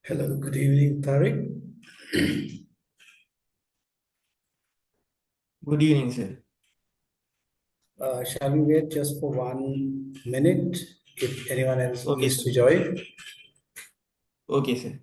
Hello, good evening, Tariq. Good evening, sir. Shall we wait just for 1 minute if anyone else Okay, needs sir. to join? Okay, sir.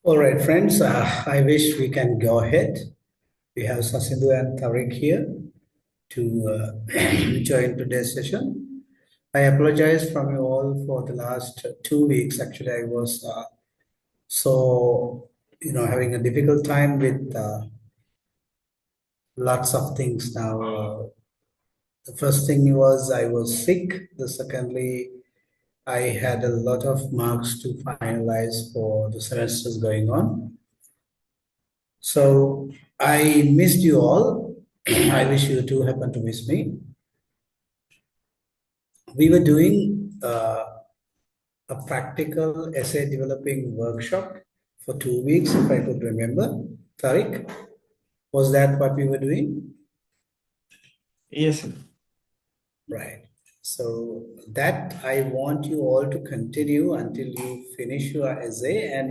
All right, friends, I wish we can go ahead. We have Sasidhu and Tariq here to join today's session. I apologize from you all for the last 2 weeks. Actually, I was having a difficult time with lots of things now. The first thing was I was sick. The secondly, I had a lot of marks to finalize for the semesters going on. So I missed you all. I wish you too happen to miss me. We were doing a practical essay developing workshop for 2 weeks, if I could remember. Tariq, was that what we were doing? Yes, sir. Right. So that I want you all to continue until you finish your essay, and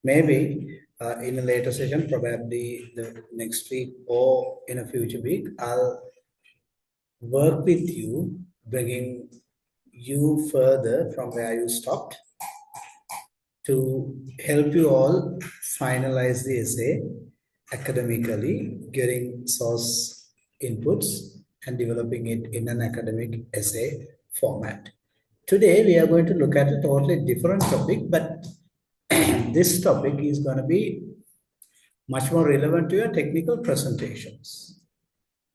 maybe in a later session, probably the next week or in a future week, I'll work with you, bringing you further from where you stopped to help you all finalize the essay academically, getting source inputs and developing it in an academic essay format. Today, we are going to look at a totally different topic, but this topic is going to be much more relevant to your technical presentations.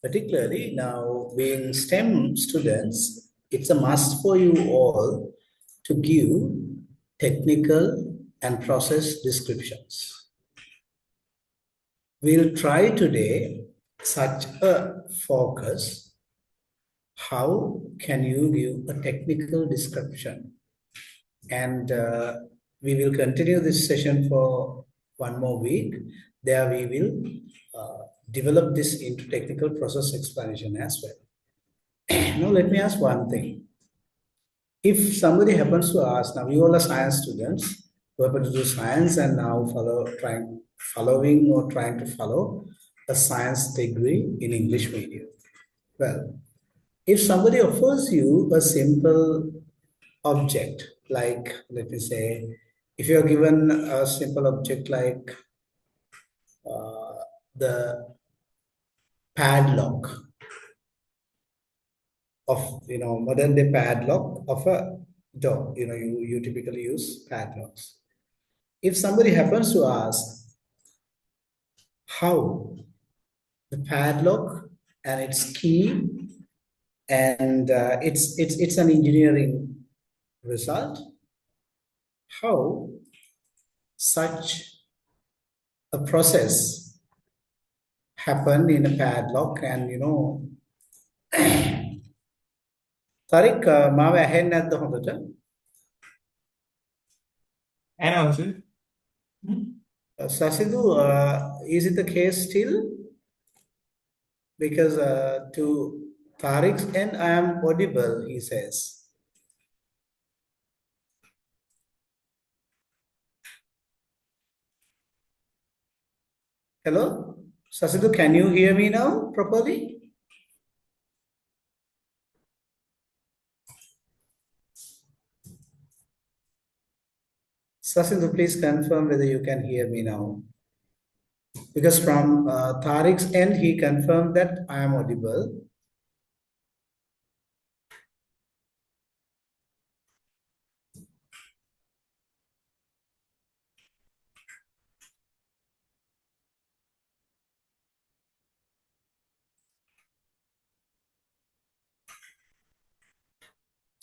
Particularly now, being STEM students, it's a must for you all to give technical and process descriptions. We'll try today such a focus. How can you give a technical description? And we will continue this session for one more week. There we will develop this into technical process explanation as well. Now, let me ask one thing. If somebody happens to ask, now you all are science students who happen to do science and now following or trying to follow a science degree in English medium. Well, if somebody offers you a simple object, like let me say, if you are given a simple object like the padlock of modern day padlock of a door, you typically use padlocks. If somebody happens to ask how the padlock and its key and it's an engineering result, how such a process happen in a padlock, and Tariq, මාව ඇහෙන්නේ නැද්ද හොඳට? ඇහෙනවා sir. Sasidhu, is it the case still? Because to Tariq's end, I am audible, he says. Hello? Sasidhu, can you hear me now properly? Sasidhu, please confirm whether you can hear me now. Because from Tariq's end, he confirmed that I am audible.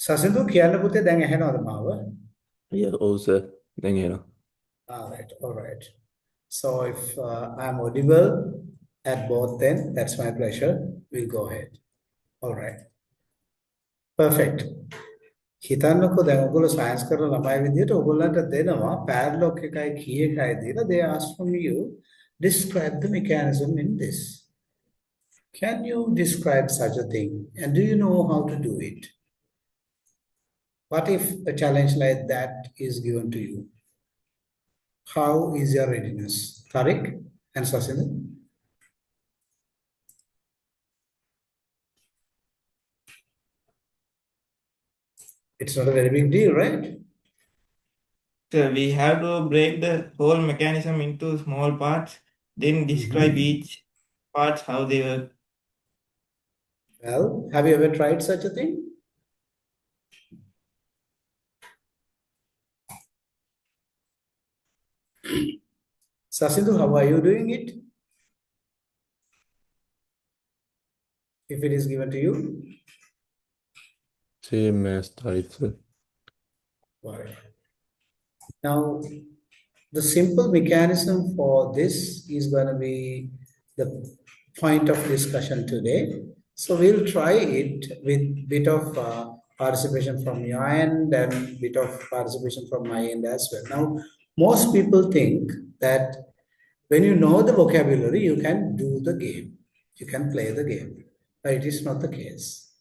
Sasidhu, කියන්න පුතේ දැන් ඇහෙනවද මාව? Yeah, also, then you know. All right. So if I'm audible at both then, that's my pleasure. We'll go ahead. All right. Perfect. හිතන්නකෝ දැන් ඔයගොල්ලෝ science කරන ළමයි විදිහට ඔයගොල්ලන්ට දෙනවා පැරලොක් එකයි කී එකයි දීලා they ask from you describe the mechanism in this. Can you describe such a thing? And do you know how to do it? What if a challenge like that is given to you? How is your readiness? Tariq and Sasina? It's not a very big deal, right? So we have to break the whole mechanism into small parts, then describe each parts how they work. Well, have you ever tried such a thing? Sasindu, how are you doing it? If it is given to you? Same as Tariq, sir. Right. Now, the simple mechanism for this is going to be the point of discussion today. So we'll try it with bit of participation from your end and bit of participation from my end as well. Now, most people think that when you know the vocabulary, you can do the game. You can play the game. But it is not the case.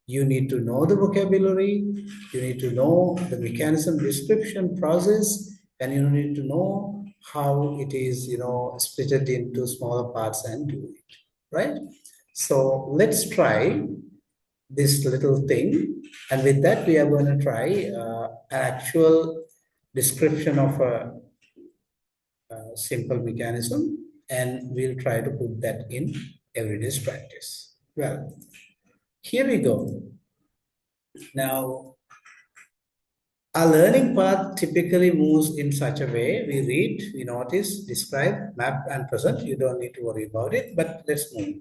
You need to know the vocabulary, you need to know the mechanism description process, and you need to know how it is, split into smaller parts and do it, right? So let's try this little thing. And with that, we are going to try an actual description of a simple mechanism, and we'll try to put that in everyday's practice. Well, here we go. Now, our learning path typically moves in such a way. We read, we notice, describe, map, and present. You don't need to worry about it, but let's move.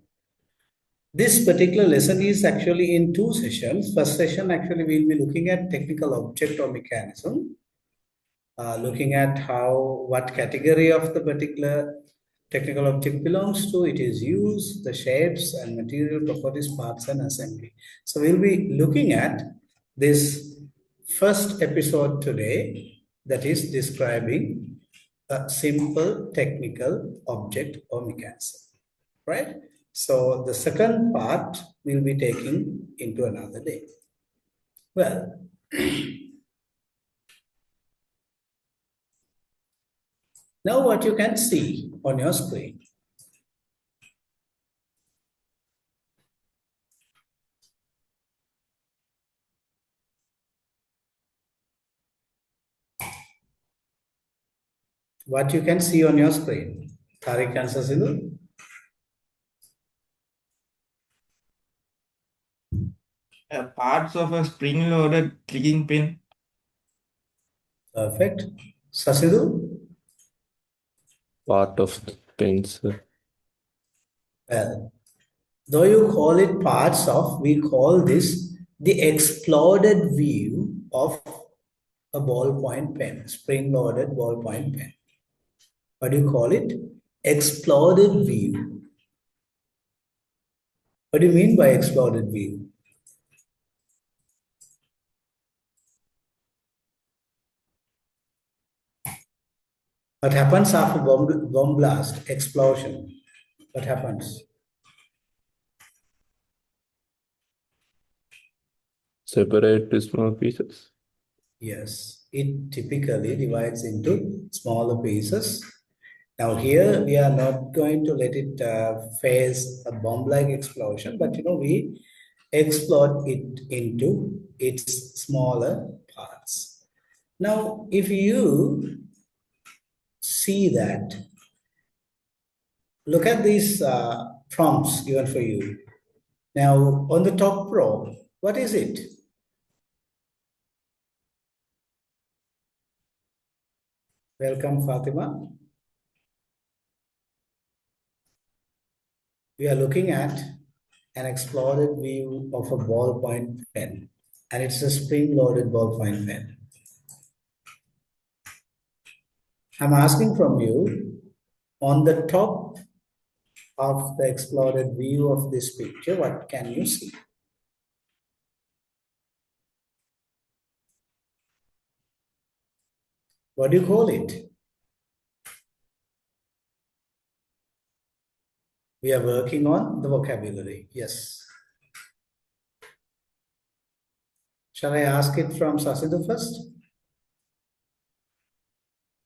This particular lesson is actually in two sessions. First session, actually, we'll be looking at technical object or mechanism, looking at what category of the particular technical object belongs to, it is used, the shapes and material properties, parts and assembly. So we'll be looking at this first episode today, that is describing a simple technical object or mechanism, right? So the second part we'll be taking into another day. Well, now what you can see on your screen. What you can see on your screen. Tariq and Sasidhu? Parts of a spring-loaded clicking pin. Perfect. Sasidhu? Part of the pens, sir. Well, though you call it parts of, we call this the exploded view of a ballpoint pen, spring-loaded ballpoint pen. What do you call it? Exploded view. What do you mean by exploded view? What happens after bomb blast, explosion? What happens? Separate to small pieces. Yes, it typically divides into smaller pieces. Now here we are not going to let it face a bomb-like explosion, but we explode it into its smaller parts. Now, if you see that, look at these prompts given for you. Now, on the top row, what is it? Welcome, Fatima. We are looking at an exploded view of a ballpoint pen, and it's a spring-loaded ballpoint pen. I'm asking from you, on the top of the exploded view of this picture, what can you see? What do you call it? We are working on the vocabulary. Yes. Shall I ask it from Sasidhu first?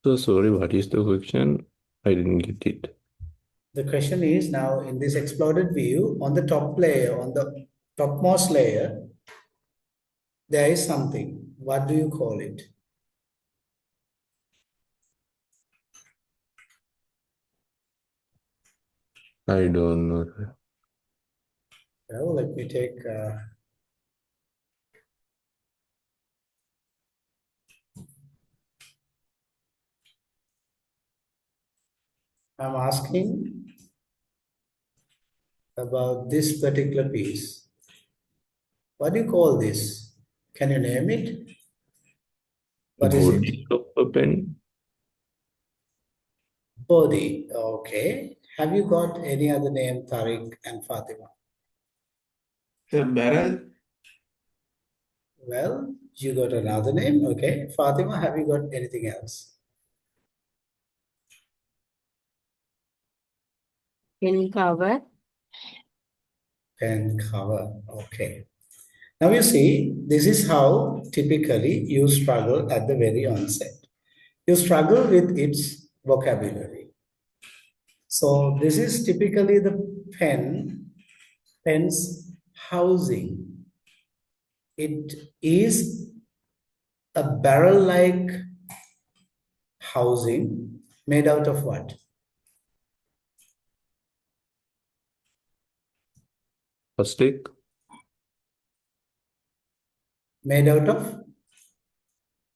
So sorry, what is the question? I didn't get it. The question is now in this exploded view, on the top layer, on the topmost layer, there is something. What do you call it? I don't know. Well, let me take. I'm asking about this particular piece. What do you call this? Can you name it? The What is it? body of a pen? Body. Okay. Have you got any other name, Tariq and Fatima? The barrel. Well, you got another name. Okay. Fatima, have you got anything else? Pen cover. Pen cover. Okay. Now you see, this is how typically you struggle at the very onset. You struggle with its vocabulary. So this is typically the pen's housing. It is a barrel-like housing made out of what? Plastic? Made out of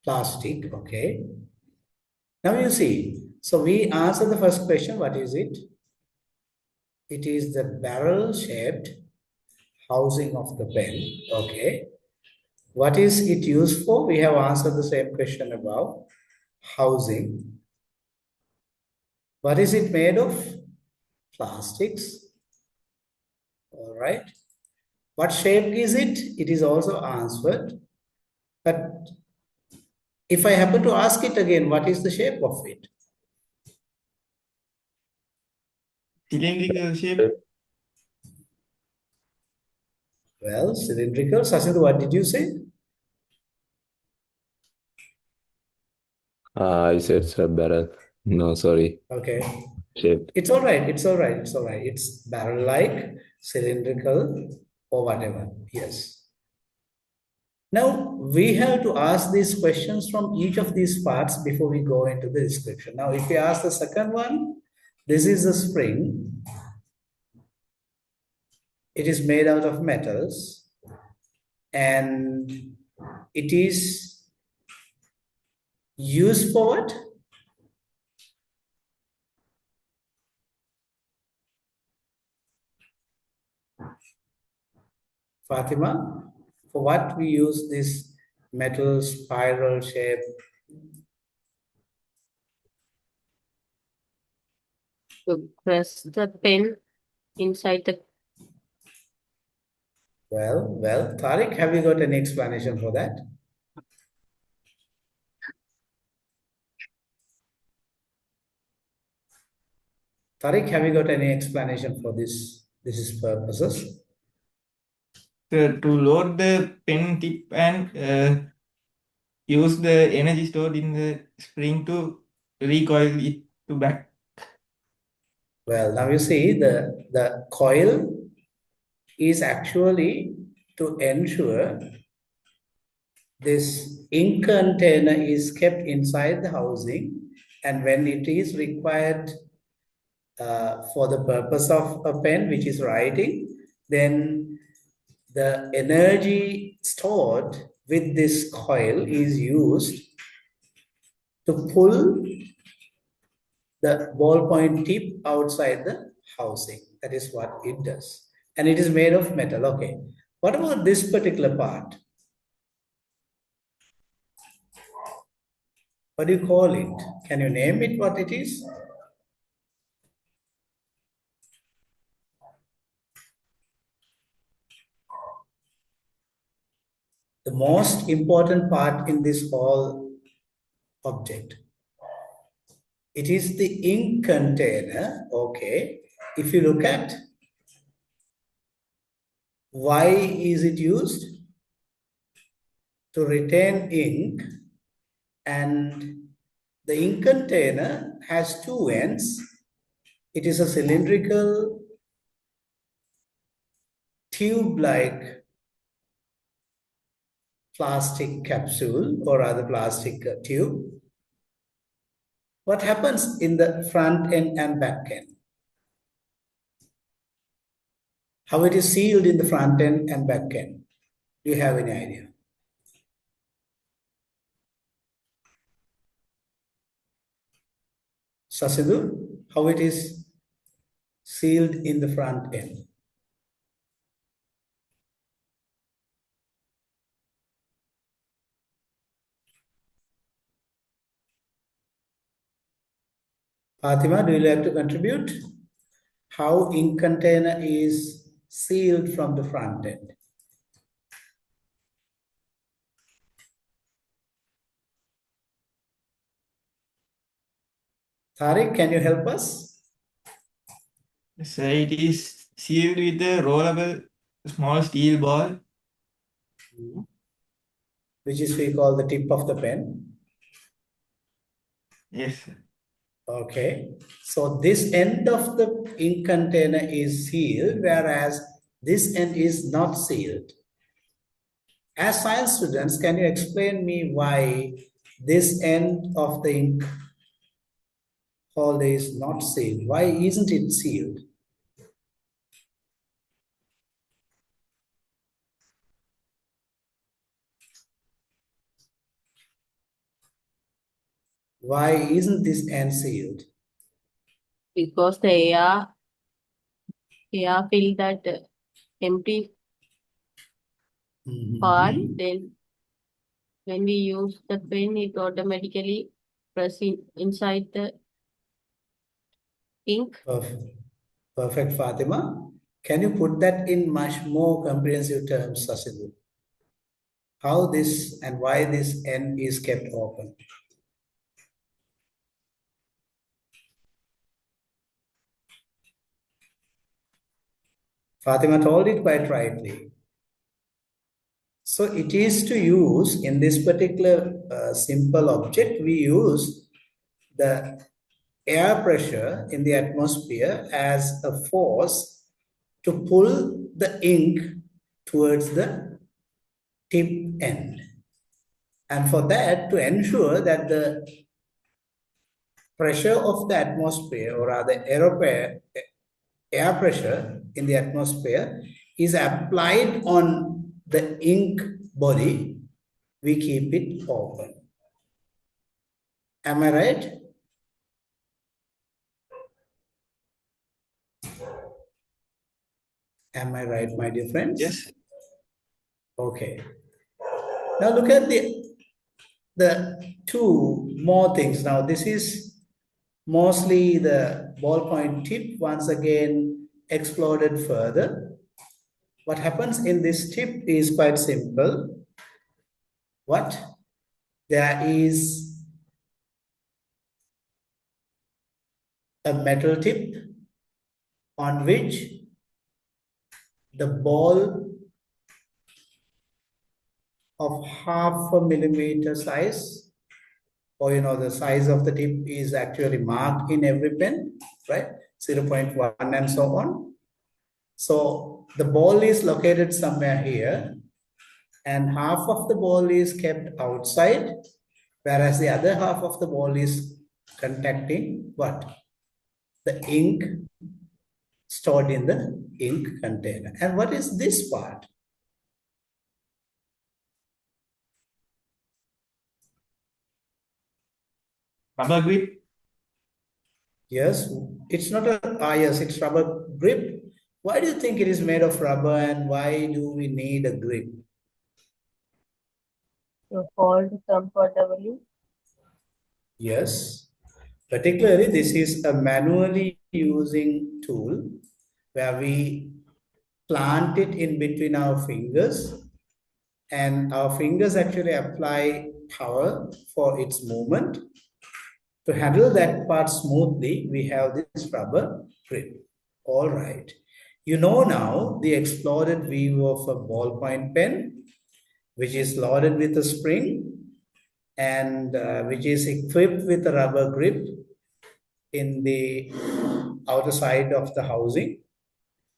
plastic, okay. Now you see, so we answer the first question, what is it? It is the barrel-shaped housing of the pen, okay. What is it used for? We have answered the same question above, housing. What is it made of? Plastics, all right. What shape is it? It is also answered. But if I happen to ask it again, what is the shape of it? Cylindrical shape. Well, cylindrical. Sasidhu, what did you say? I said it's a barrel. No, sorry. Okay. Shape. It's all right. It's all right. It's all right. It's barrel-like, cylindrical, or whatever. Yes. Now, we have to ask these questions from each of these parts before we go into the description. Now, if we ask the second one, this is a spring. It is made out of metals and it is used for what? Fatima, for what we use this metal spiral shape? To press the pen inside the. Well, Tariq, have you got any explanation for that? Tariq, have you got any explanation for this? This is purposes. To load the pen tip and use the energy stored in the spring to recoil it to back. Well, now you see the coil is actually to ensure this ink container is kept inside the housing, and when it is required for the purpose of a pen, which is writing, then the energy stored with this coil is used to pull the ballpoint tip outside the housing. That is what it does. And it is made of metal. Okay. What about this particular part? What do you call it? Can you name it what it is? The most important part in this whole object. It is the ink container. Okay. If you look at why is it used? To retain ink, and the ink container has two ends. It is a cylindrical tube-like plastic capsule, or rather plastic tube. What happens in the front end and back end? How it is sealed in the front end and back end? Do you have any idea? Sasidu, how it is sealed in the front end? Fatima, do you like to contribute? How ink container is sealed from the front end? Tariq, can you help us? So it is sealed with a rollable small steel ball. Which is we call the tip of the pen. Yes. Okay. So this end of the ink container is sealed, whereas this end is not sealed. As science students, can you explain me why this end of the ink holder is not sealed? Why isn't it sealed? Why isn't this end sealed? Because the air fill that empty part, then when we use the pen, it automatically press inside the ink. Perfect, Fatima. Can you put that in much more comprehensive terms, Sasidu? How this and why this end is kept open? Fatima told it quite rightly. So it is to use, in this particular simple object, we use the air pressure in the atmosphere as a force to pull the ink towards the tip end. And for that, to ensure that the pressure of the atmosphere, or rather air pressure in the atmosphere, is applied on the ink body, we keep it open. Am I right? Am I right, my dear friends? Yes. Okay. Now look at the two more things. Now this is mostly the ballpoint tip, once again exploded further. What happens in this tip is quite simple. What? There is a metal tip on which the ball of 0.5 millimeter size, or the size of the tip is actually marked in every pen, right? 0.1 and so on. So the ball is located somewhere here, and half of the ball is kept outside, whereas the other half of the ball is contacting what? The ink stored in the ink container. And what is this part? Rubber grip. Yes, it's not yes, it's rubber grip. Why do you think it is made of rubber, and why do we need a grip? To hold comfortably. Yes, particularly this is a manually using tool where we plant it in between our fingers, and our fingers actually apply power for its movement. To handle that part smoothly, we have this rubber grip. All right. You know now the exploded view of a ballpoint pen, which is loaded with a spring and which is equipped with a rubber grip in the outer side of the housing.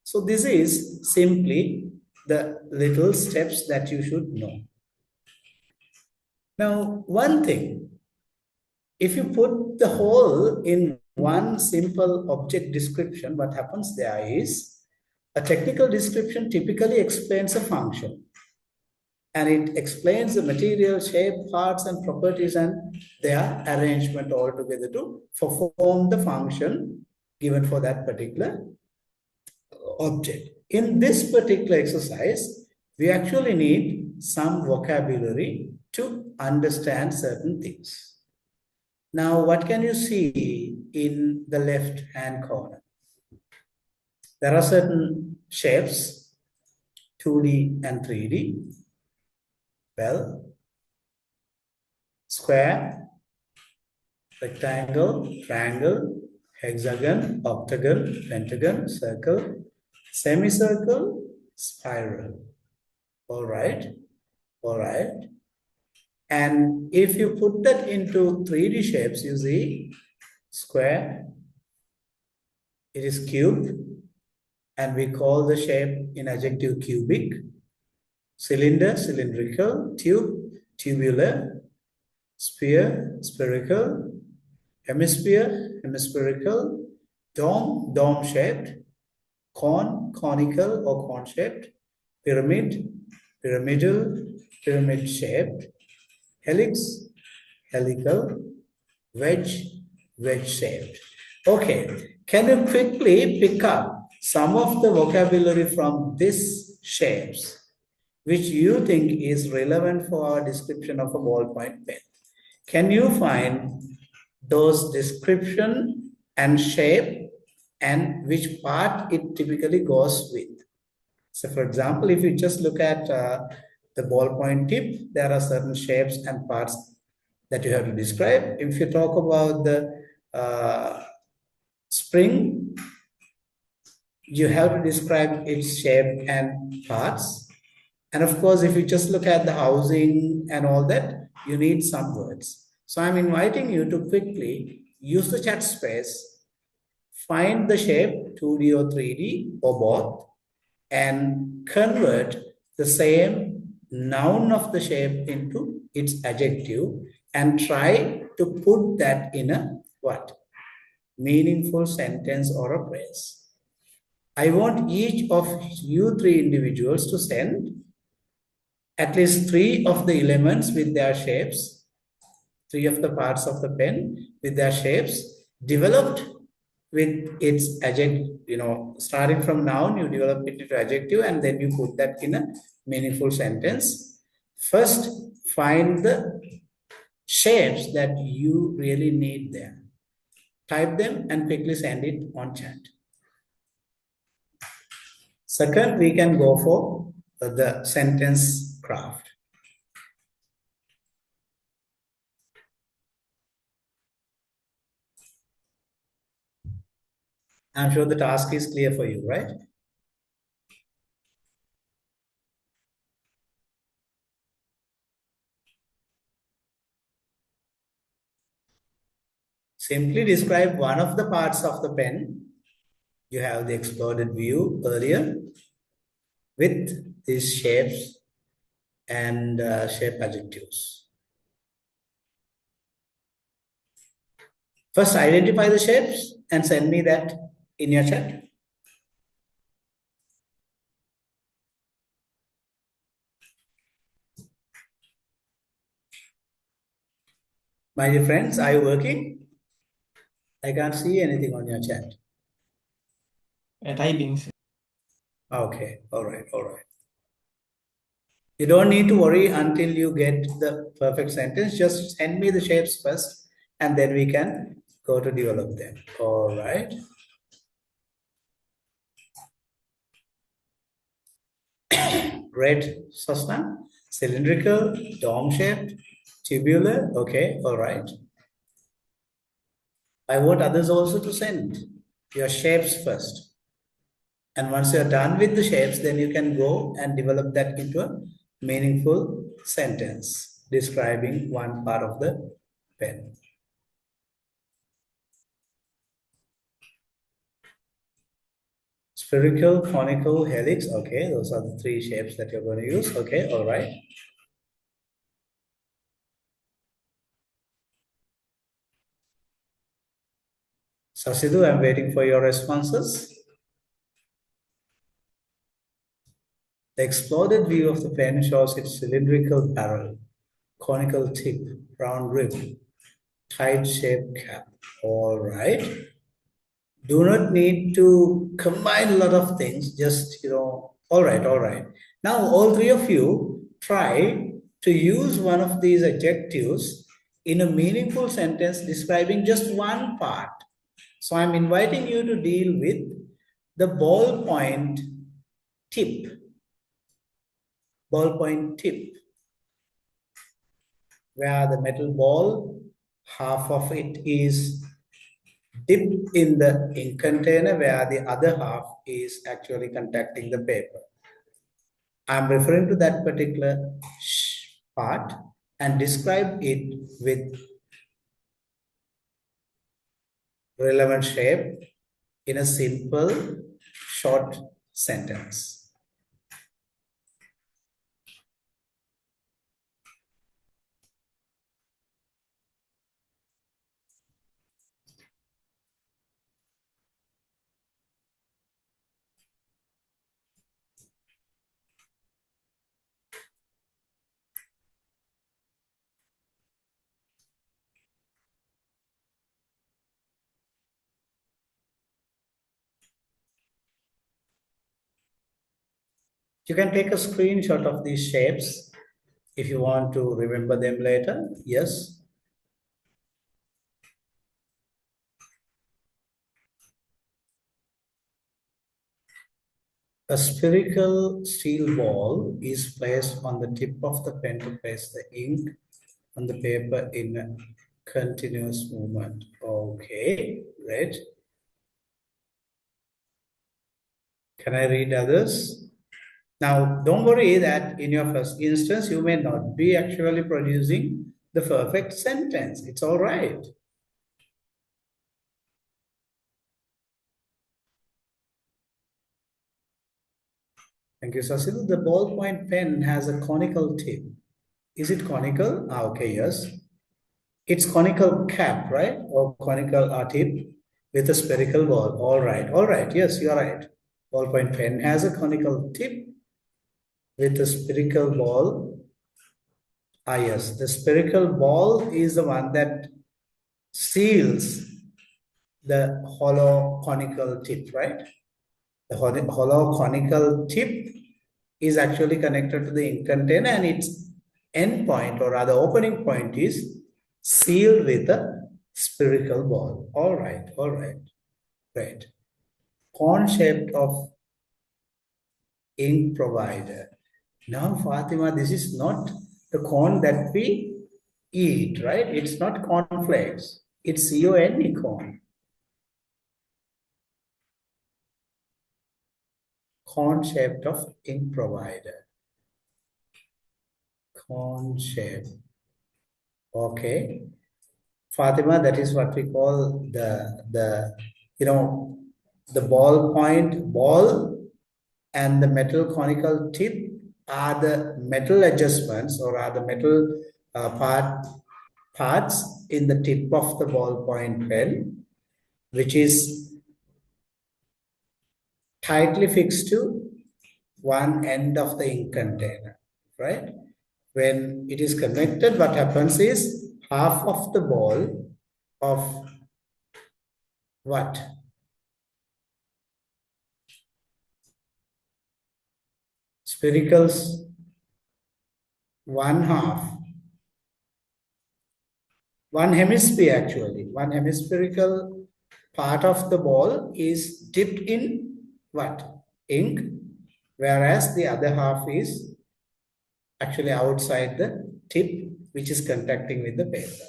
So this is simply the little steps that you should know. Now, one thing, if you put the whole in one simple object description, what happens there is a technical description typically explains a function, and it explains the material, shape, parts, and properties and their arrangement all together to perform the function given for that particular object. In this particular exercise, we actually need some vocabulary to understand certain things. Now, what can you see in the left-hand corner? There are certain shapes, 2D and 3D. Well, square, rectangle, triangle, hexagon, octagon, pentagon, circle, semicircle, spiral. All right, all right. And if you put that into 3D shapes, you see square, it is cube, and we call the shape in adjective cubic, cylinder, cylindrical, tube, tubular, sphere, spherical, hemisphere, hemispherical, dome, dome-shaped, cone, conical or cone-shaped, pyramid, pyramidal, pyramid-shaped, helix, helical, wedge, wedge-shaped. Okay, can you quickly pick up some of the vocabulary from these shapes which you think is relevant for our description of a ballpoint pen? Can you find those description and shape and which part it typically goes with? So for example, if you just look at the ballpoint tip, there are certain shapes and parts that you have to describe. If you talk about the spring, you have to describe its shape and parts. And of course, if you just look at the housing and all that, you need some words. So I'm inviting you to quickly use the chat space, find the shape 2D or 3D or both, and convert the same noun of the shape into its adjective and try to put that in a what? Meaningful sentence or a phrase. I want each of you three individuals to send at least 3 of the elements with their shapes, 3 of the parts of the pen with their shapes, developed with its adjective, starting from noun, you develop it into adjective, and then you put that in a meaningful sentence. First, find the shapes that you really need there. Type them and quickly send it on chat. Second, we can go for the sentence craft. I'm sure the task is clear for you, right? Simply describe one of the parts of the pen. You have the exploded view earlier with these shapes and shape adjectives. First, identify the shapes and send me that in your chat. My dear friends, are you working? I can't see anything on your chat. Typing. Okay, all right, all right. You don't need to worry until you get the perfect sentence. Just send me the shapes first, and then we can go to develop them. All right. Great, Sosna. Cylindrical, dome-shaped, tubular. Okay, all right. I want others also to send your shapes first. And once you're done with the shapes, then you can go and develop that into a meaningful sentence describing one part of the pen. Spherical, conical, helix. Okay, those are the three shapes that you're going to use. Okay, all right. Sasidu, I'm waiting for your responses. The exploded view of the pen shows its cylindrical barrel, conical tip, round rim, tight-shaped cap. All right. Do not need to combine a lot of things. Just, all right, all right. Now, all three of you try to use one of these adjectives in a meaningful sentence describing just one part. So I'm inviting you to deal with the ballpoint tip. Ballpoint tip, where the metal ball, half of it is dipped in the ink container, where the other half is actually contacting the paper. I'm referring to that particular part and describe it with relevant shape in a simple, short sentence. You can take a screenshot of these shapes if you want to remember them later. Yes. A spherical steel ball is placed on the tip of the pen to place the ink on the paper in a continuous movement. Okay, great. Can I read others? Now, don't worry that in your first instance, you may not be actually producing the perfect sentence. It's all right. Thank you, Sasil. The ballpoint pen has a conical tip. Is it conical? Okay, yes. It's conical cap, right? Or conical tip with a spherical ball. All right. Yes, you're right. Ballpoint pen has a conical tip with a spherical ball. Yes, the spherical ball is the one that seals the hollow conical tip, right? The hollow conical tip is actually connected to the ink container, and its end point, or rather opening point, is sealed with a spherical ball. All right, great. Cone shaped of ink provider. Now, Fatima, this is not the corn that we eat, right? It's not cornflakes. It's CONE corn. cone shaped of ink provided. Cone shape. Okay. Fatima, that is what we call the ball and the metal conical tip are the metal adjustments or are the metal parts in the tip of the ballpoint pen, which is tightly fixed to one end of the ink container, right? When it is connected, what happens is half of the ball of what? Sphericals, one half. One hemisphere actually. One hemispherical part of the ball is dipped in what? Ink, whereas the other half is actually outside the tip, which is contacting with the paper.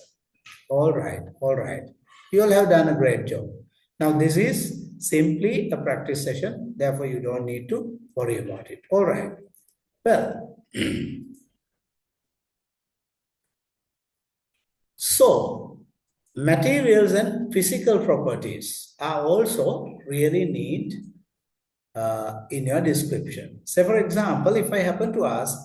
All right, all right. You all have done a great job. Now, this is simply a practice session, therefore, you don't need to worry about it. All right. Well, so materials and physical properties are also really neat in your description. Say, for example, if I happen to ask,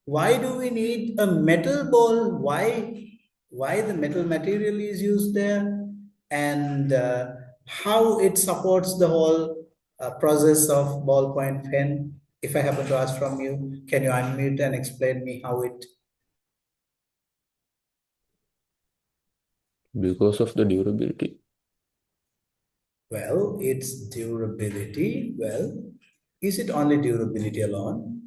why do we need a metal ball? Why the metal material is used there? And how it supports the whole process of ballpoint pen? If I happen to ask from you, can you unmute and explain me how it? Because of the durability. Well, its durability. Well, is it only durability alone?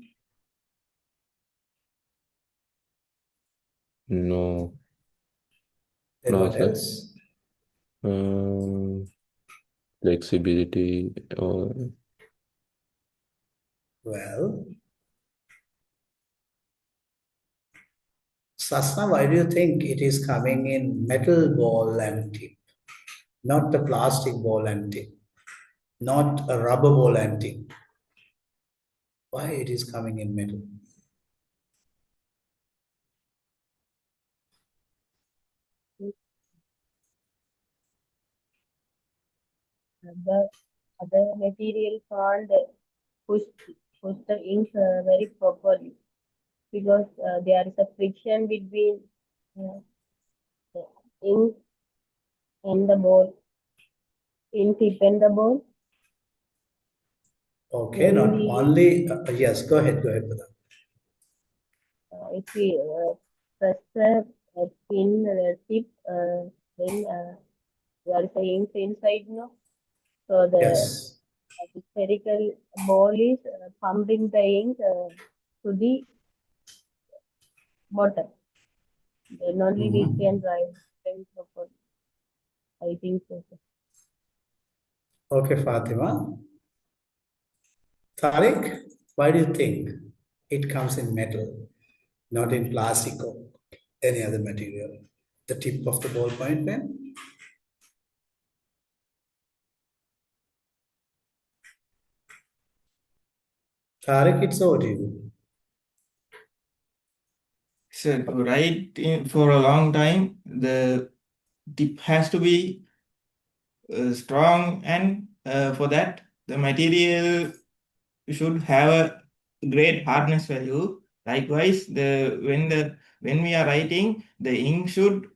No. Then No, what sir. else? Flexibility or Well, Sasna, why do you think it is coming in metal ball and tip, not the plastic ball and tip, not a rubber ball and tip? Why it is coming in metal? The other material can't push the ink very properly because there is a friction between the ink and the ball, ink tip and the ball. Okay, When not we only, yes, go ahead, Buddha. if we press the pin tip, then there is a ink inside, no? So Yes. the spherical ball is pumping the ink to the bottom. Then only we can write pen properly. I think so. Okay, Fatima. Tariq, why do you think it comes in metal, not in plastic or any other material? The tip of the ballpoint pen? Tariq, it's over to you. So to write for a long time, the tip has to be strong, and for that, the material should have a great hardness value. Likewise, when we are writing, the ink should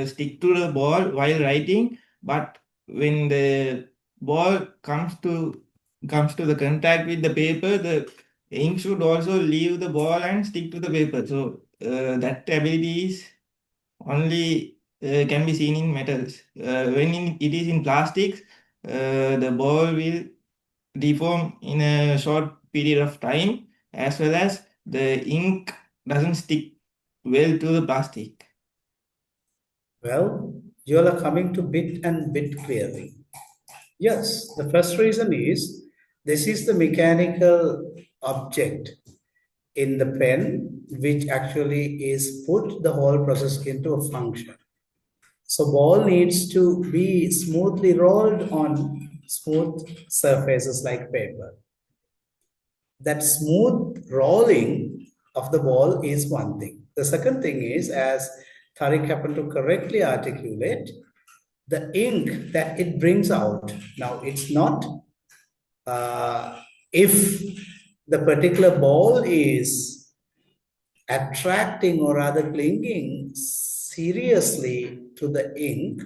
stick to the ball while writing, but when the ball comes to the contact with the paper, the ink should also leave the ball and stick to the paper. So that ability is only can be seen in metals. It is in plastics, the ball will deform in a short period of time, as well as the ink doesn't stick well to the plastic. Well, you all are coming to bit and bit clearly. Yes, the first reason is this is the mechanical object in the pen which actually is put the whole process into a function. So ball needs to be smoothly rolled on smooth surfaces like paper. that smooth rolling of the ball is one thing. The second thing is, as Tariq happened to correctly articulate, the ink that it brings out. Now, it's not if the particular ball is attracting or rather clinging seriously to the ink,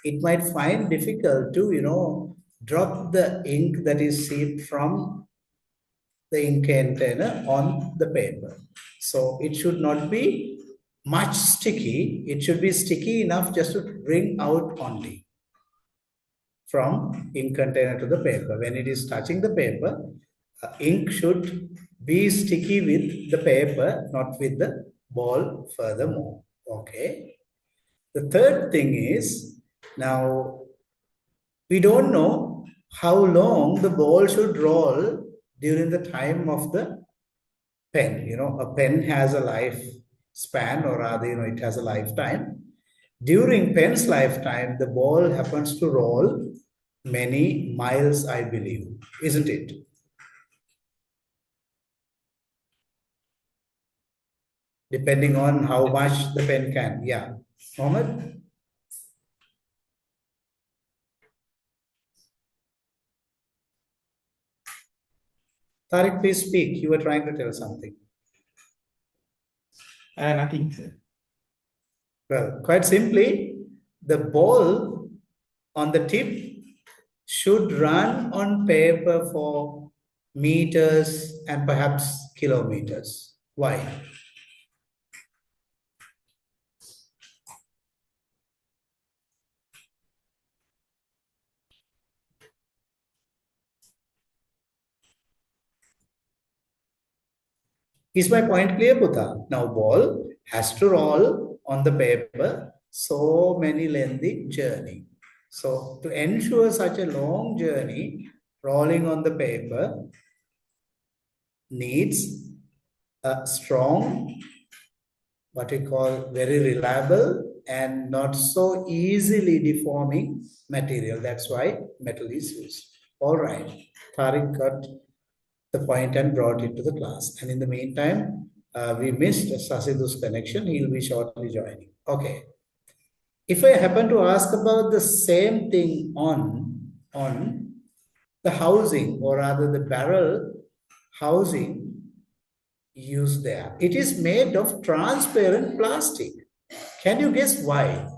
it might find difficult to, drop the ink that is seeped from the ink container on the paper. So it should not be much sticky. It should be sticky enough just to bring out only from ink container to the paper. When it is touching the paper, ink should be sticky with the paper, not with the ball furthermore. Okay. The third thing is, now we don't know how long the ball should roll during the time of the pen. A pen has a life span, or rather, it has a lifetime. During pen's lifetime, the ball happens to roll many miles, I believe, isn't it? Depending on how much the pen can. Yeah. Mohammed? Tariq, please speak. You were trying to tell something. Nothing, sir. Well, quite simply, the ball on the tip should run on paper for meters and perhaps kilometers. Why? Is my point clear, Putta? Now, ball has to roll on the paper so many lengthy journey. So, to ensure such a long journey, rolling on the paper needs a strong, what we call very reliable and not so easily deforming material. That's why metal is used. All right. Tariq got the point and brought it to the class. And in the meantime, we missed Sasidu's connection. He'll be shortly joining. Okay. If I happen to ask about the same thing on the housing, or rather the barrel housing used there, it is made of transparent plastic. Can you guess why?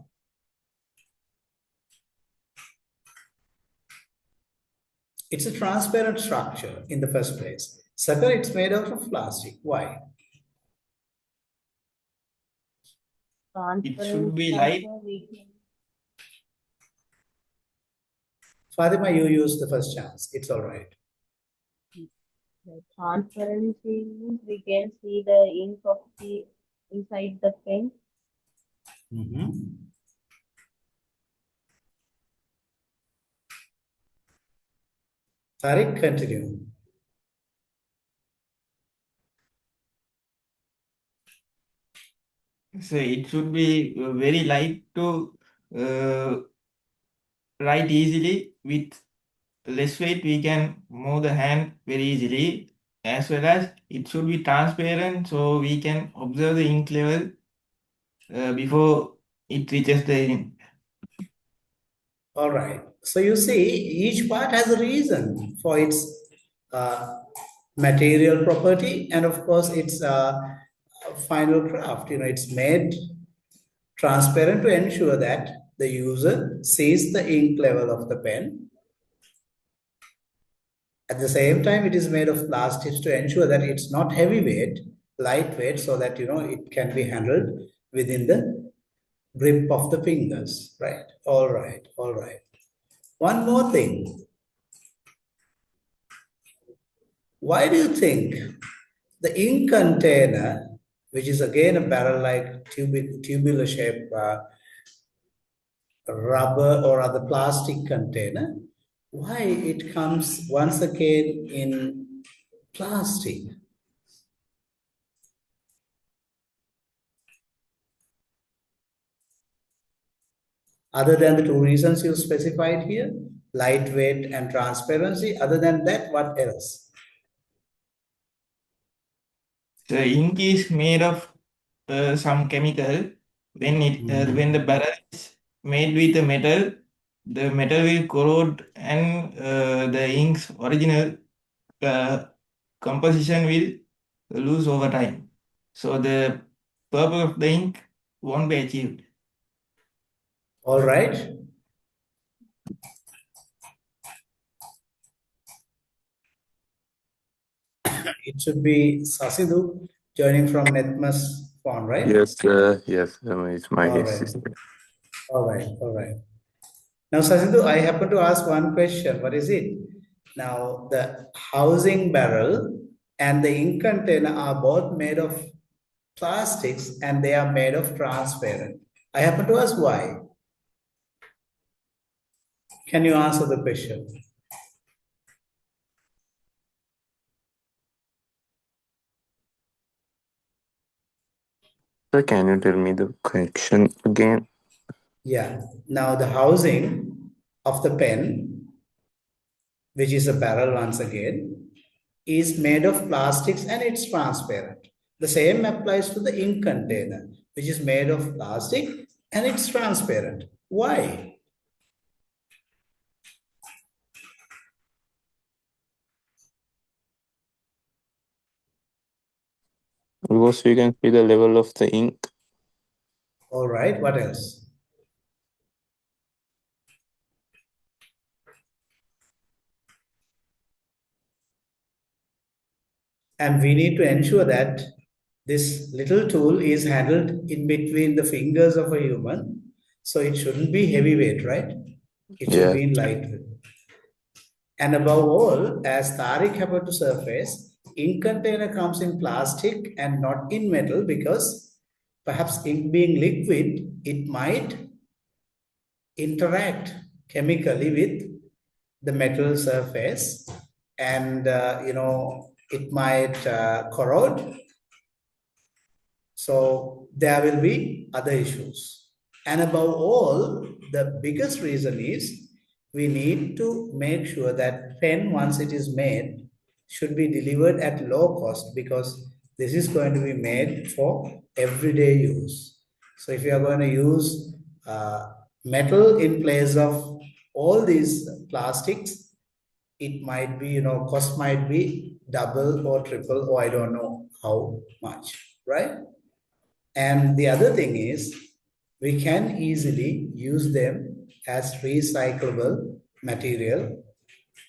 It's a transparent structure in the first place. Second, it's made out of plastic. Why? It should be light. Fatima, you use the first chance. It's all right. The transparency means we can see the ink of the inside the pen. Tariq, continue. So it should be very light to write easily. With less weight, we can move the hand very easily. As well as it should be transparent, so we can observe the ink level before it reaches the ink. All right. So you see, each part has a reason for its material property, and of course, its final craft. It's made transparent to ensure that the user sees the ink level of the pen. At the same time, it is made of plastics to ensure that it's not heavyweight, lightweight, so that it can be handled within the grip of the fingers. Right. All right. All right. One more thing. Why do you think the ink container, which is again a barrel-like tubular shape rubber or other plastic container, why it comes once again in plastic? Other than the two reasons you specified here, lightweight and transparency, other than that, what else? The ink is made of some chemical. When the barrel is made with the metal will corrode and the ink's original composition will lose over time. So the purpose of the ink won't be achieved. All right. It should be Sasidhu joining from Netmas phone, right? Yes, yes, it's my All right. assistant. All right. All right. Now, Sasidhu, I happen to ask one question. What is it? Now, the housing barrel and the ink container are both made of plastics and they are made of transparent. I happen to ask why. Can you answer the question? So can you tell me the question again? Yeah. Now, the housing of the pen, which is a barrel once again, is made of plastics and it's transparent. The same applies to the ink container, which is made of plastic and it's transparent. Why? Because you can see the level of the ink. All right, what else? And we need to ensure that this little tool is handled in between the fingers of a human. So it shouldn't be heavyweight, right? It should Yeah. be in lightweight. And above all, as Tariq happened to surface, ink container comes in plastic and not in metal because perhaps ink being liquid, it might interact chemically with the metal surface and, it might corrode. So there will be other issues. And above all, the biggest reason is we need to make sure that pen, once it is made, should be delivered at low cost because this is going to be made for everyday use. So if you are going to use metal in place of all these plastics, it might be, cost might be double or triple, or I don't know how much, right? And the other thing is, we can easily use them as recyclable material.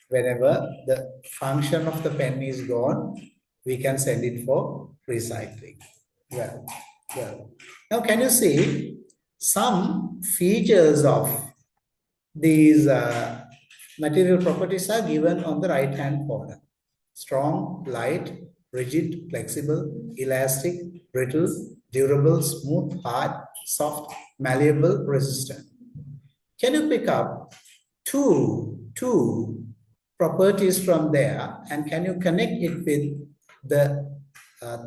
Whenever the function of the pen is gone, we can send it for recycling. Well. Now, can you see some features of these material properties are given on the right-hand corner? Strong, light, rigid, flexible, elastic, brittle, durable, smooth, hard, soft, malleable, resistant. Can you pick up two properties from there and can you connect it with the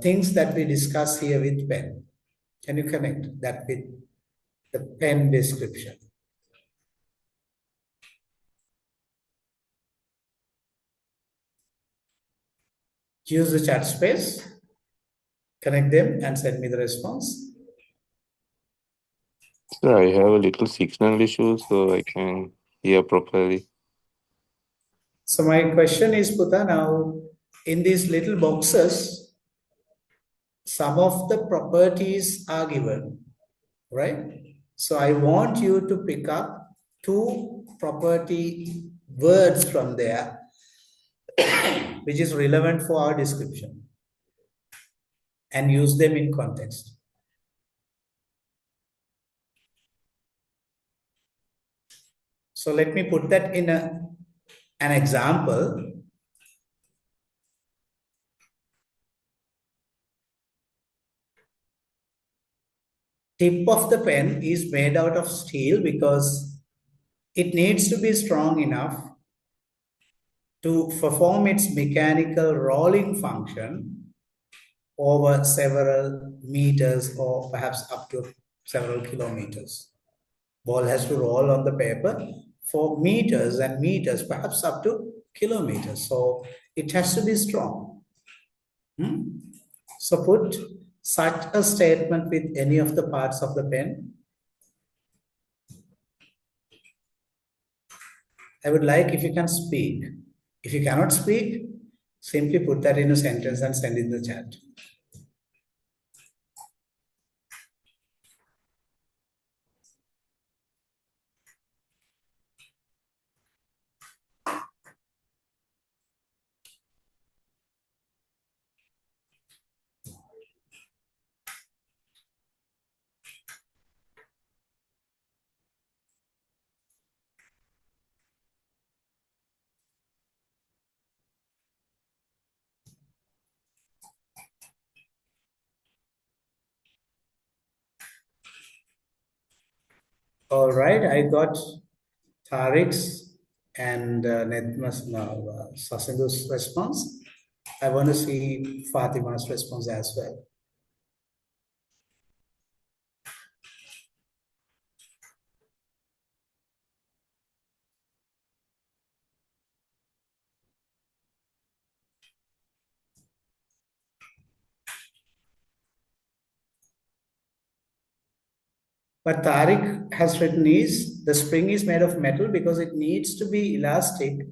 things that we discuss here with pen? Can you connect that with the pen description? Use the chat space, connect them and send me the response. So I have a little signal issue, so I can hear properly. So my question is, Puta, now in these little boxes, some of the properties are given, right? So I want you to pick up two property words from there, which is relevant for our description, and use them in context. So let me put that in an example. Tip of the pen is made out of steel because it needs to be strong enough to perform its mechanical rolling function over several meters or perhaps up to several kilometers. Ball has to roll on the paper for meters and meters, perhaps up to kilometers. So it has to be strong. So put such a statement with any of the parts of the pen. I would like if you can speak. If you cannot speak, simply put that in a sentence and send in the chat. All right, I got Tariq's and Sasindu's response. I want to see Fatima's response as well. But Tariq has written is the spring is made of metal because it needs to be elastic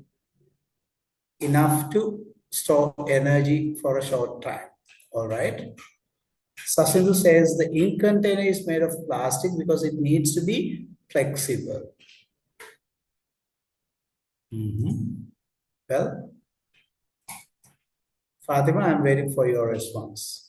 enough to store energy for a short time. All right. Sasindu says the ink container is made of plastic because it needs to be flexible. Well, Fatima, I'm waiting for your response.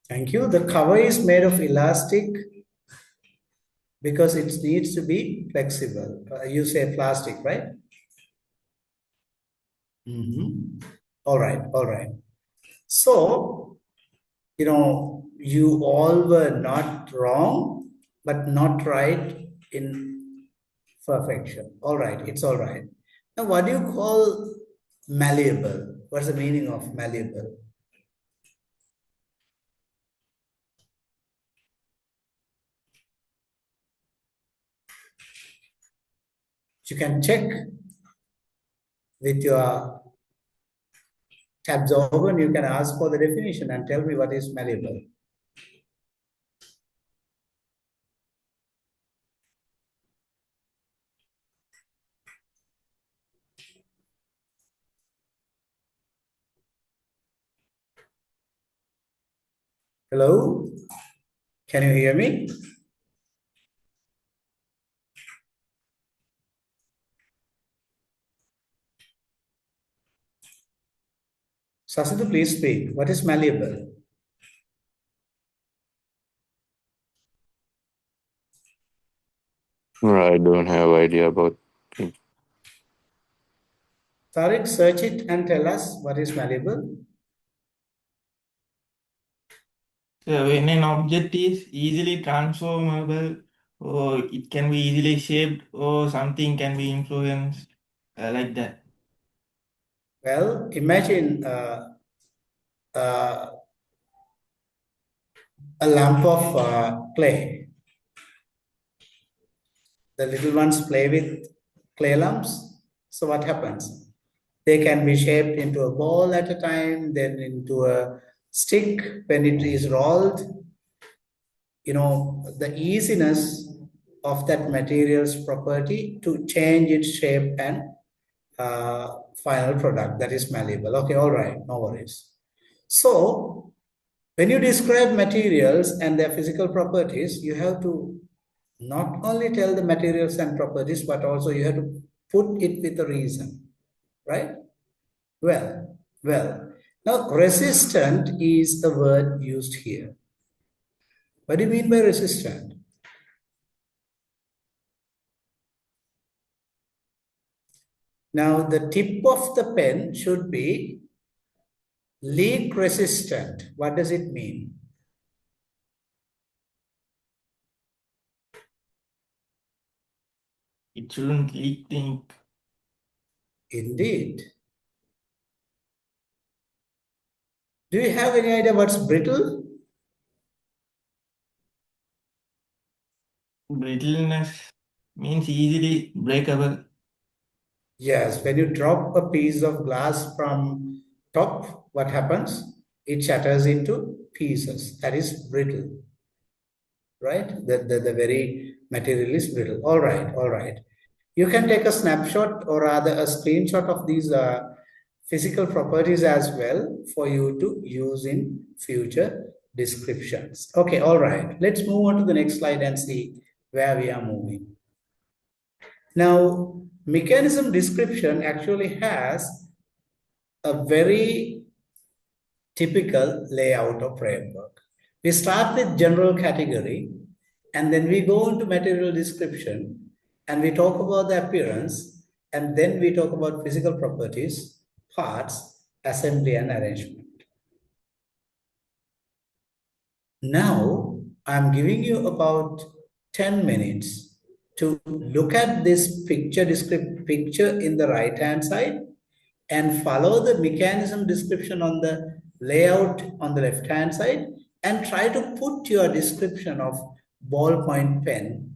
Thank you. The cover is made of elastic because it needs to be flexible. You say plastic, right? All right, all right. So, you all were not wrong, but not right in perfection. All right, it's all right. Now, what do you call malleable? What's the meaning of malleable? You can check with your tabs open, you can ask for the definition and tell me what is malleable. Hello? Can you hear me? Sasidhu, please speak. What is malleable? I don't have idea about it. Tariq, search it and tell us what is malleable. So when an object is easily transformable, or it can be easily shaped, or something can be influenced, like that. Well, imagine a lump of clay. The little ones play with clay lumps. So what happens? They can be shaped into a ball at a time, then into a stick when it is rolled. The easiness of that material's property to change its shape and final product that is malleable. Okay, all right, no worries. So when you describe materials and their physical properties, you have to not only tell the materials and properties, but also you have to put it with a reason, right? Well. Now, resistant is the word used here. What do you mean by resistant? Now, the tip of the pen should be leak resistant. What does it mean? It shouldn't leak the ink. Indeed. Do you have any idea what's brittle? Brittleness means easily breakable. Yes, when you drop a piece of glass from top, what happens? It shatters into pieces. That is brittle, right? The very material is brittle. All right, all right. You can take a snapshot or rather a screenshot of these physical properties as well for you to use in future descriptions. Okay, all right. Let's move on to the next slide and see where we are moving. Now, mechanism description actually has a very typical layout of framework. We start with general category and then we go into material description and we talk about the appearance and then we talk about physical properties, parts, assembly and arrangement. Now, I'm giving you about 10 minutes to look at this picture in the right hand side and follow the mechanism description on the layout on the left hand side and try to put your description of ballpoint pen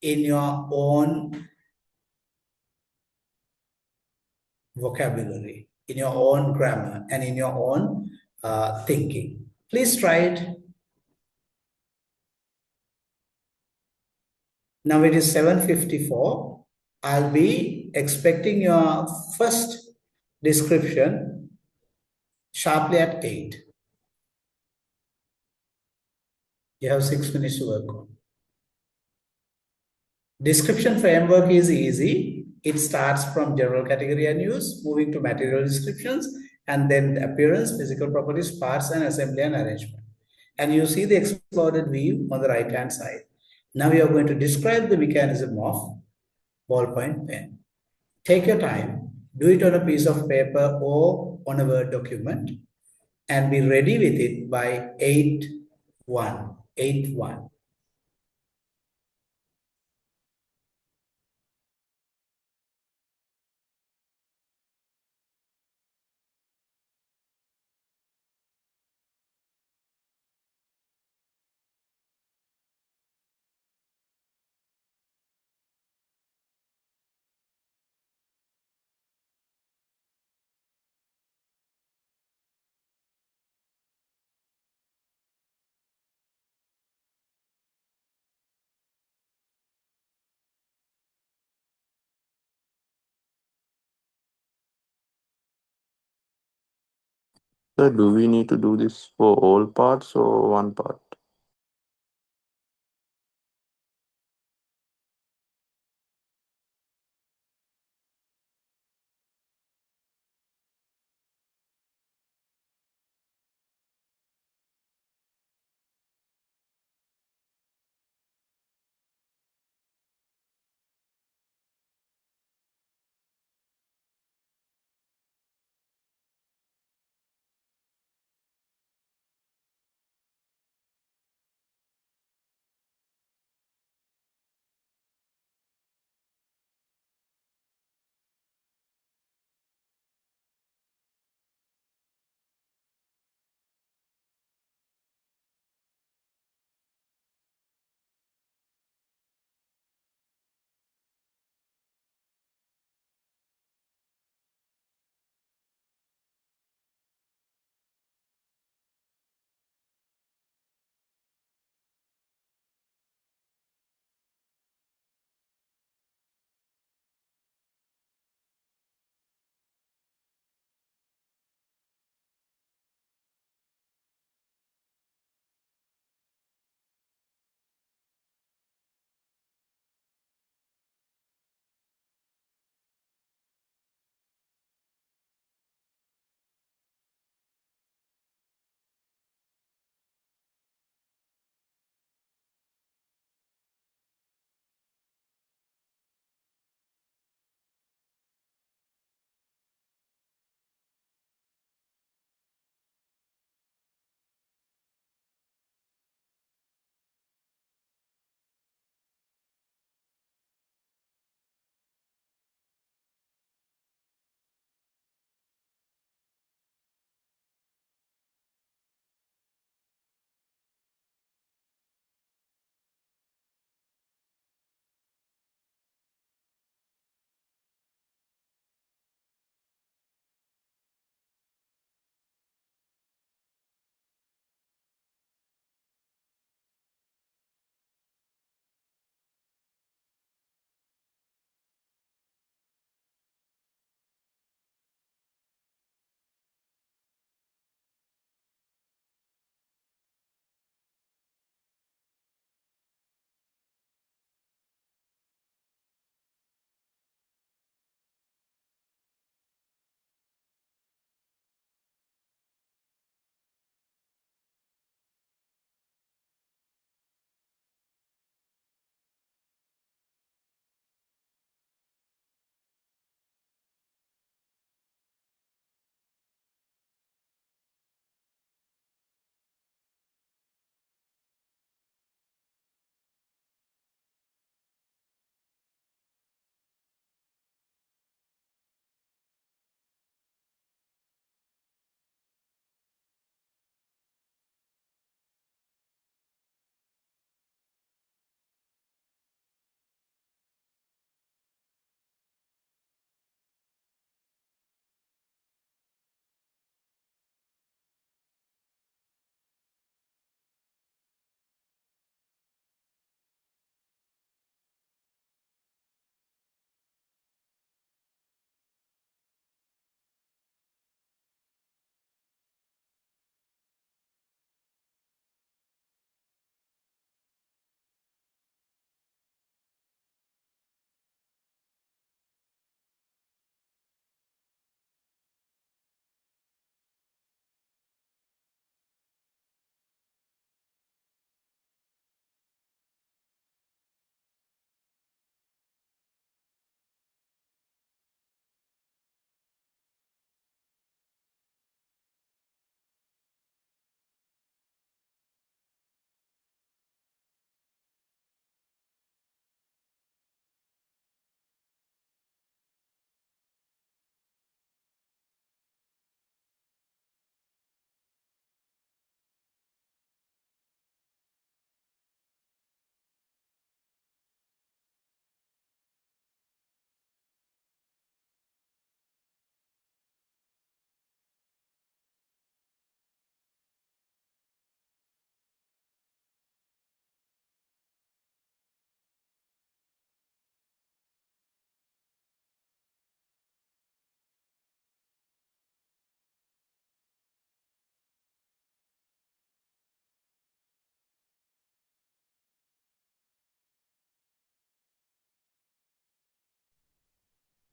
in your own vocabulary, in your own grammar, and in your own thinking. Please try it. Now it is 7:54. I'll be expecting your first description sharply at 8. You have 6 minutes to work on. Description framework is easy. It starts from general category and use, moving to material descriptions, and then the appearance, physical properties, parts, and assembly and arrangement. And you see the exploded view on the right-hand side. Now we are going to describe the mechanism of ballpoint pen. Take your time, do it on a piece of paper or on a Word document, and be ready with it by 8:1. 8:1. So do we need to do this for all parts or one part?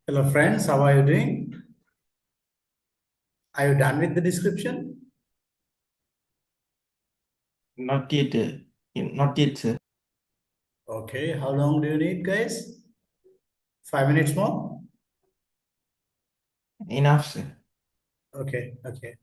Hello friends, how are you doing? Are you done with the description? Not yet, not yet, sir. Okay, how long do you need, guys? 5 minutes more? Enough, sir. Okay, okay.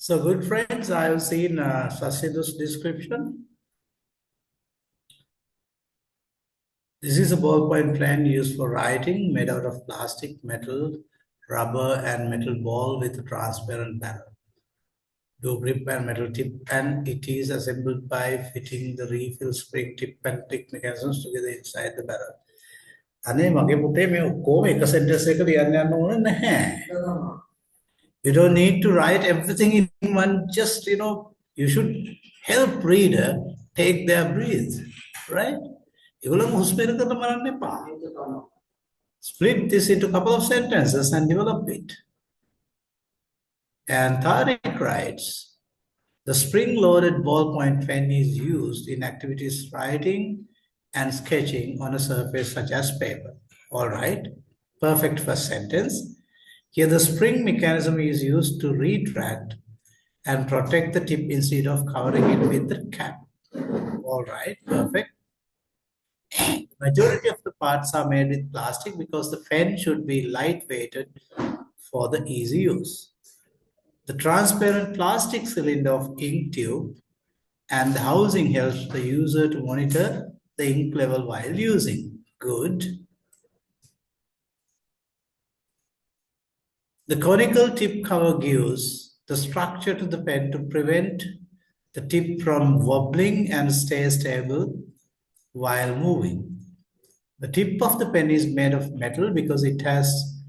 So good friends, I have seen Sasidu's description. This is a ballpoint pen used for writing, made out of plastic, metal, rubber, and metal ball with a transparent barrel. Do grip and metal tip, and it is assembled by fitting the refill spring tip and click mechanisms together inside the barrel. අනේ මගේ පුතේ මේ ඔක්කොම එක sentence එක ලියන්න යන්න ඕන නැහැ. You don't need to write everything in one, just, you should help reader take their breath, right? ඒගොල්ලෝ හුස්ම ඉරකට බලන්න එපා. Split this into a couple of sentences and develop it. And Tariq writes, the spring-loaded ballpoint pen is used in activities writing and sketching on a surface such as paper. All right, perfect first sentence. Here the spring mechanism is used to retract and protect the tip instead of covering it with the cap. All right, perfect. Majority of the parts are made with plastic because the pen should be light-weighted for the easy use. The transparent plastic cylinder of ink tube and the housing helps the user to monitor the ink level while using. Good. The conical tip cover gives the structure to the pen to prevent the tip from wobbling and stay stable while moving. The tip of the pen is made of metal because it has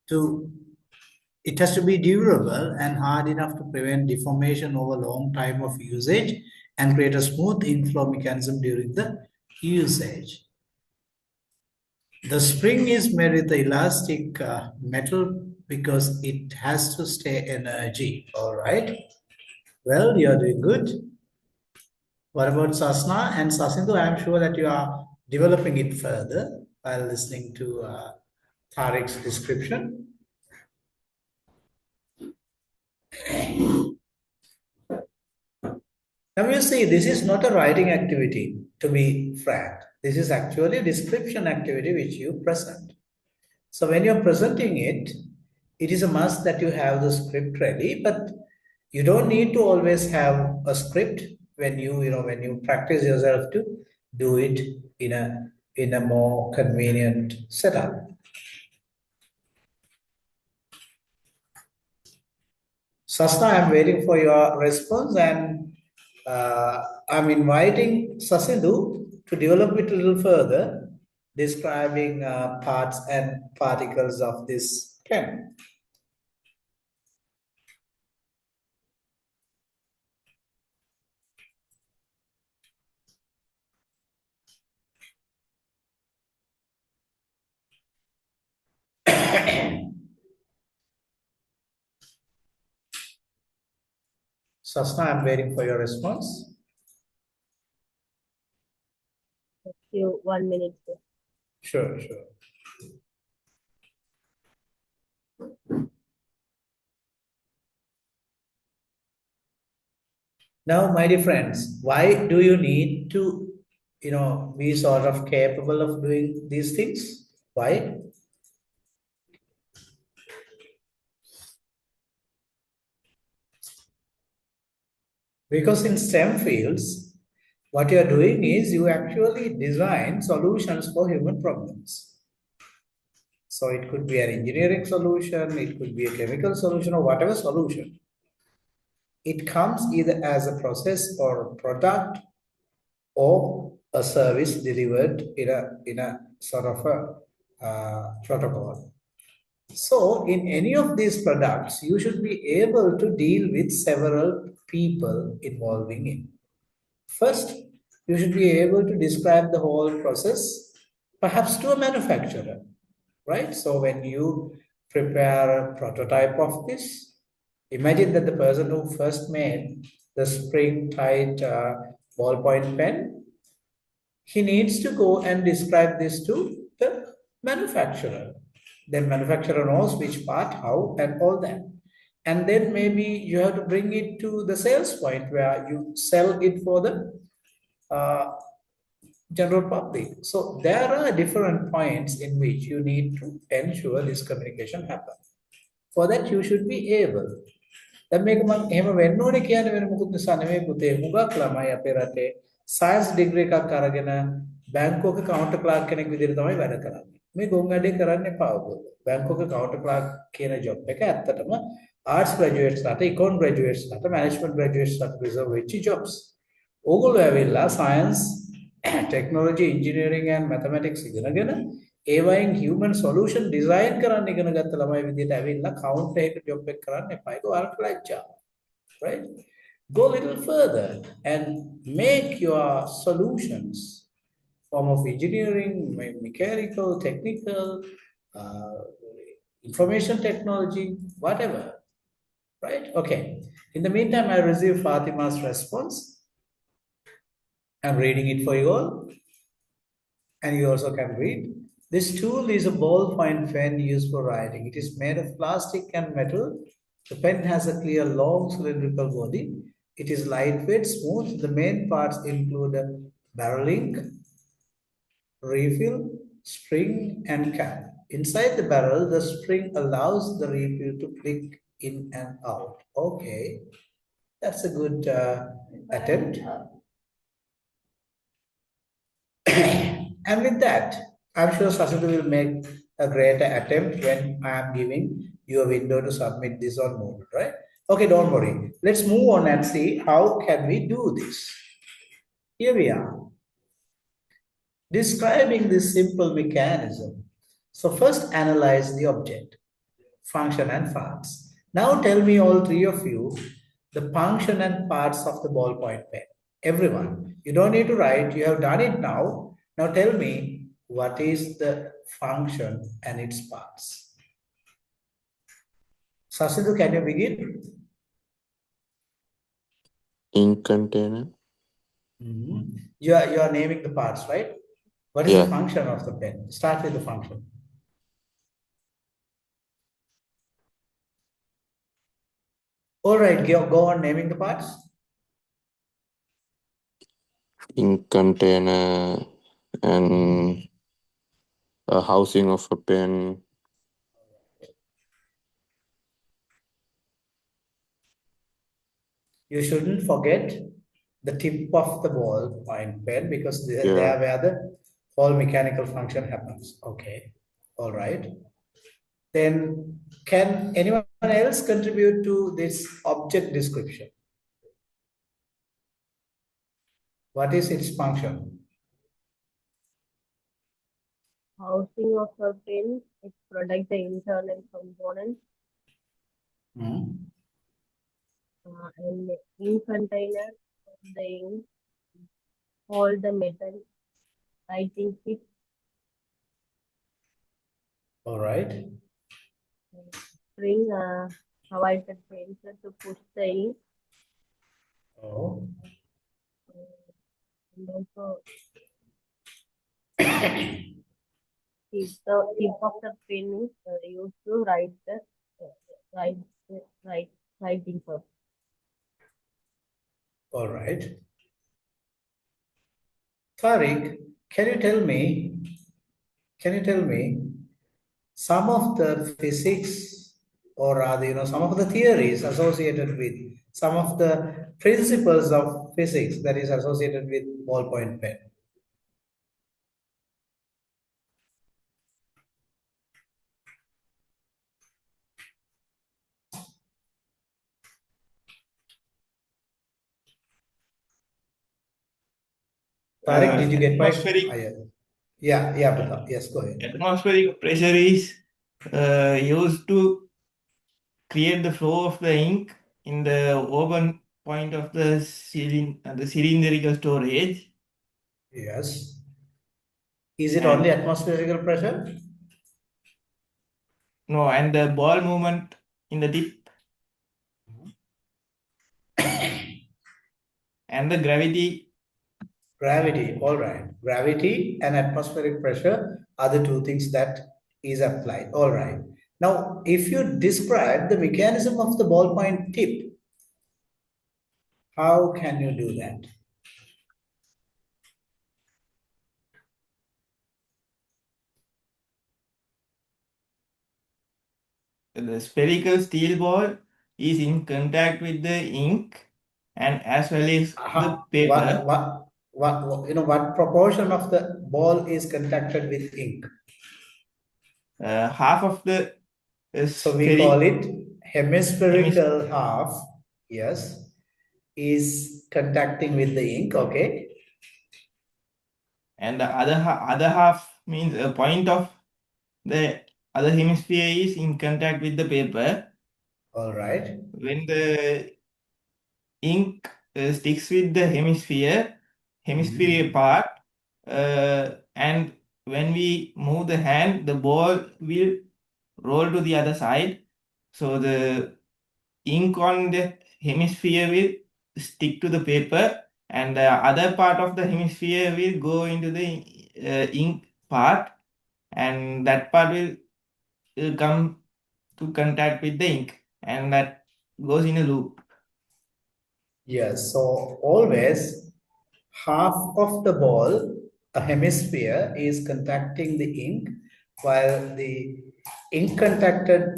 to be durable and hard enough to prevent deformation over a long time of usage and create a smooth inflow mechanism during the usage. The spring is made with the elastic metal because it has to stay energy. All right. Well, you're doing good. What about Sasna and Sasindu? I'm sure that you are developing it further while listening to Tariq's description. Now you see, this is not a writing activity, to be frank. This is actually a description activity which you present. So when you're presenting it, it is a must that you have the script ready, but you don't need to always have a script when you practice yourself to do it in a more convenient setup. Sasna, I'm waiting for your response, and I'm inviting Sasindu to develop it a little further, describing parts and particles of this pen. Sasna, I'm waiting for your response. Thank you. 1 minute. Sure. Now, my dear friends, why do you need to, be sort of capable of doing these things? Why? Because in STEM fields, what you're doing is you actually design solutions for human problems. So it could be an engineering solution, it could be a chemical solution, or whatever solution. It comes either as a process or a product or a service delivered in a sort of a protocol. So in any of these products, you should be able to deal with several people involving it. First, you should be able to describe the whole process, perhaps to a manufacturer, right? So when you prepare a prototype of this, imagine that the person who first made the spring-tight ballpoint pen, he needs to go and describe this to the manufacturer. The manufacturer knows which part, how, and all that. And then maybe you have to bring it to the sales point where you sell it for the general public. So there are different points in which you need to ensure this communication happens. For that, you should be able දැන් මේක මම එහෙම වෙන්න ඕනේ කියන්නේ වෙන මොකුත් නිසා නෙමෙයි පුතේ. හුඟක් ළමයි අපේ රටේ සයන්ස් ඩිග්‍රී එකක් අරගෙන බැංකුවක කවුන්ටර් ක්ලාක් කෙනෙක් විදිහට තමයි වැඩ කරන්නේ. මේ ගොන් වැඩේ කරන්න එපා ඔයගොල්ලෝ. බැංකුවක කවුන්ටර් ක්ලාක් කියන ජොබ් එක ඇත්තටම ආර්ට්ස් ග්‍රැජුවේට්ස්ලාට, ඉකොන් ග්‍රැජුවේට්ස්ලාට, මැනේජ්මන්ට් ග්‍රැජුවේට්ස්ලාට රිසර්ව් වෙච්ච ජොබ්ස්. ඕගොල්ලෝ ඇවිල්ලා science, technology, engineering and mathematics ඉගෙනගෙන ඒවයින් human solution design කරන්න ඉගෙන ගත්ත ළමයි විදිහට ඇවිල්ලා කවුන්ටර් එකක ජොබ් එක කරන්න එපා. ඒක ඔයාලට ලැජ්ජා. Right? Go a little further and make your solutions form of engineering, mechanical, technical, uh, information technology, whatever. Right? Okay. In the meantime, I received Fatima's response. I'm reading it for you all, and you also can read. This tool is a ballpoint pen used for writing. It is made of plastic and metal. The pen has a clear, long cylindrical body. It is lightweight, smooth. The main parts include a barrel ink, refill, spring, and cap. Inside the barrel, the spring allows the refill to click in and out. Okay, that's a good attempt. And with that, I'm sure Sasindhu will make a greater attempt when I am giving you a window to submit this on Moodle, right? Okay, don't worry. Let's move on and see how can we do this. Here we are, describing this simple mechanism. So first analyze the object, function and parts. Now tell me, all three of you, the function and parts of the ballpoint pen. Everyone, you don't need to write, you have done it now. Now tell me, what is the function and its parts? Sasidhu, can you begin? Ink container. You are naming the parts, right? What is the function of the pen? Start with the function. All right, go on naming the parts. Ink container and a housing of a pen. You shouldn't forget the tip of the ballpoint pen because they are where the whole mechanical function happens. Okay, all right. Then can anyone else contribute to this object description? What is its function? Housing of a pen, it protects the internal components. And ink container, the ink, hold the metal writing tip. All right. Spring provides the pencil to push the ink. Oh. And also the tip of the pen is used to write the writing purpose. All right. Tariq, can you tell me some of the physics, or rather, some of the theories associated with some of the principles of physics that is associated with ballpoint pen? Tariq, did you get my? Yeah, Pratap. Yes, go ahead. Atmospheric pressure is used to create the flow of the ink in the open point of the cylindrical storage. Yes. Is it only atmospheric pressure? No, and the ball movement in the tip and the gravity. Gravity, all right. Gravity and atmospheric pressure are the two things that is applied. All right. Now, if you describe the mechanism of the ballpoint tip, how can you do that? The spherical steel ball is in contact with the ink and as well as the What, paper. what proportion of the ball is contacted with ink? Half of the So we call spheric it hemispherical half, yes, is contacting with the ink, okay? and the other half means a point of the other hemisphere is in contact with the paper. All right. When the ink sticks with the hemisphere part, and when we move the hand, the ball will roll to the other side. So the ink on the hemisphere will stick to the paper, and the other part of the hemisphere will go into the ink part, and that part will come to contact with the ink, and that goes in a loop. Yes, so always half of the ball, a hemisphere, is contacting the ink, while the ink contacted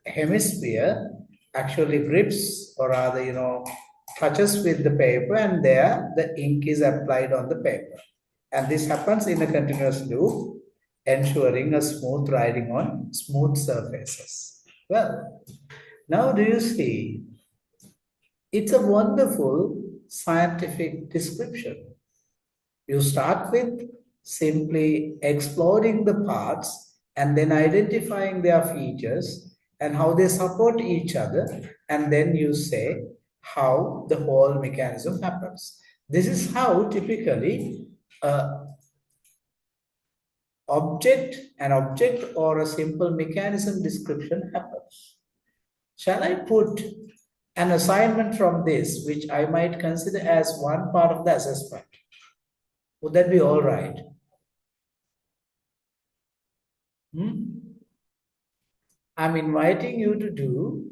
hemisphere actually grips, or rather, touches with the paper, and there the ink is applied on the paper. And this happens in a continuous loop, ensuring a smooth writing on smooth surfaces. Well, now do you see? It's a wonderful scientific description. You start with simply exploring the parts and then identifying their features and how they support each other, and then you say how the whole mechanism happens. This is how typically an object or a simple mechanism description happens. Shall I put an assignment from this, which I might consider as one part of the assessment? Would that be all right? I'm inviting you to do.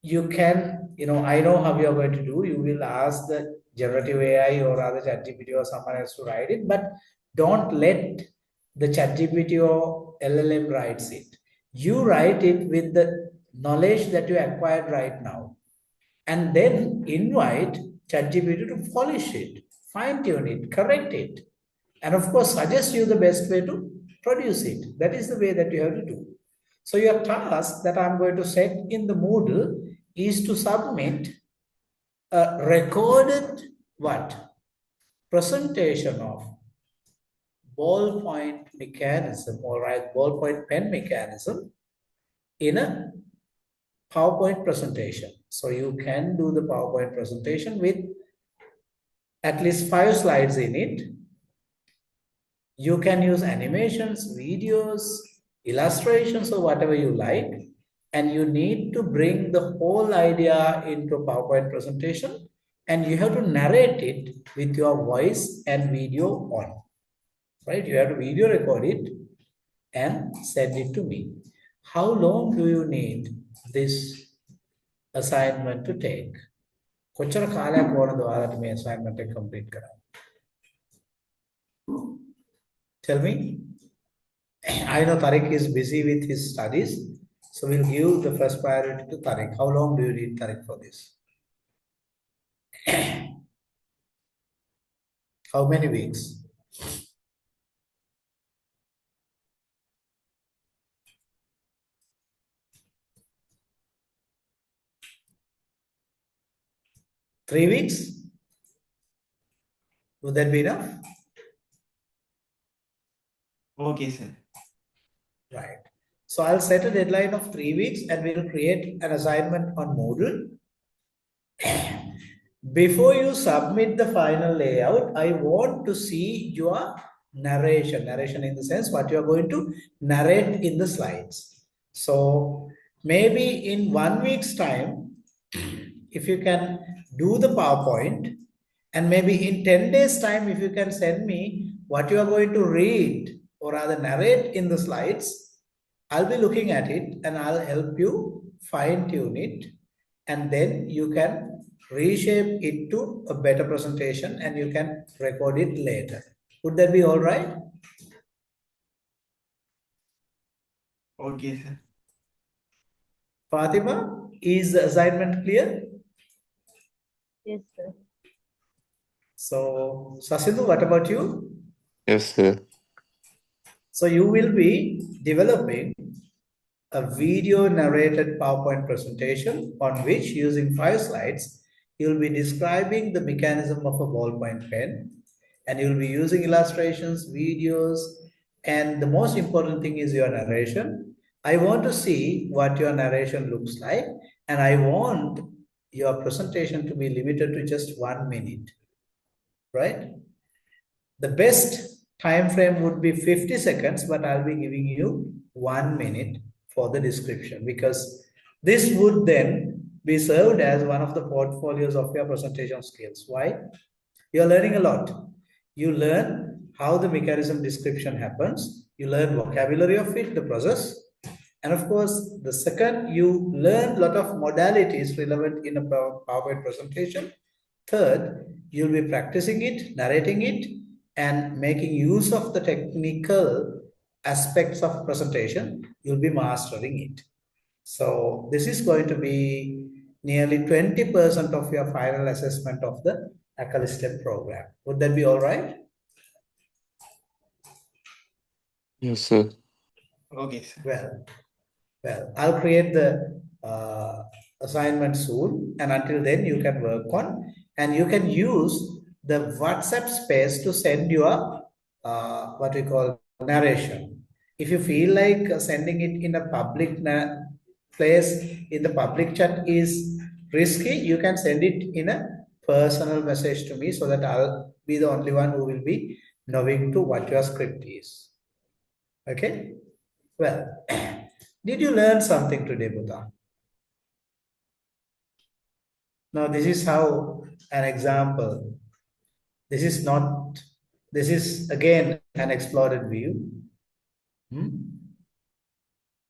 You can, I know how you're going to do. You will ask the generative AI or other ChatGPT or someone else to write it, but don't let the ChatGPT or LLM writes it. You write it with the knowledge that you acquired right now, and then invite ChatGPT to polish it, fine tune it, correct it, and of course suggest you the best way to produce it. That is the way that you have to do. So your task that I'm going to set in the Moodle is to submit a recorded presentation of ballpoint mechanism, all right, ballpoint pen mechanism in a PowerPoint presentation. So you can do the PowerPoint presentation with at least 5 slides in it. You can use animations, videos, illustrations, or whatever you like. And you need to bring the whole idea into a PowerPoint presentation, and you have to narrate it with your voice and video on, right? You have to video record it and send it to me. How long do you need this assignment to take? කොච්චර කාලයක් ඕනද ඔයාලට මේ assignment එක complete කරන්න? Tell me. I know Tariq is busy with his studies, so we'll give the first priority to Tariq. How long do you need, Tariq, for this? How many weeks? Three weeks? Would that be enough? Okay, sir. Right. So I'll set a deadline of 3 weeks, and we'll create an assignment on Moodle. Before you submit the final layout, I want to see your narration. Narration in the sense what you are going to narrate in the slides. So maybe in 1 week's time, if you can do the PowerPoint, and maybe in 10 days' time, if you can send me what you are going to read or rather narrate in the slides, I'll be looking at it and I'll help you fine tune it, and then you can reshape it to a better presentation and you can record it later. Would that be all right? Okay, sir. Fatima, Is the assignment clear? Yes, sir. So, Sasidhu, what about you? Yes, sir. So you will be developing a video narrated PowerPoint presentation on which, using 5 slides, you'll be describing the mechanism of a ballpoint pen, and you'll be using illustrations, videos, and the most important thing is your narration. I want to see what your narration looks like, and I want your presentation to be limited to just 1 minute, right? The best time frame would be 50 seconds, but I'll be giving you 1 minute for the description, because this would then be served as one of the portfolios of your presentation skills. Why? You're learning a lot. You learn how the mechanism description happens. You learn vocabulary of it, the process. And of course, the second, you learn a lot of modalities relevant in a PowerPoint presentation. Third, you'll be practicing it, narrating it, and making use of the technical aspects of presentation. You'll be mastering it. So this is going to be nearly 20% of your final assessment of the ACALISTEM program. Would that be all right? Yes, sir. Okay, sir. Well, I'll create the assignment soon, and until then you can work on, and you can use the WhatsApp space to send your what we call narration. If you feel like sending it in a public place in the public chat is risky, you can send it in a personal message to me, so that I'll be the only one who will be knowing to what your script is. Okay? Well, did you learn something today, Buddha? Now, this is how an example. This is again an exploded view.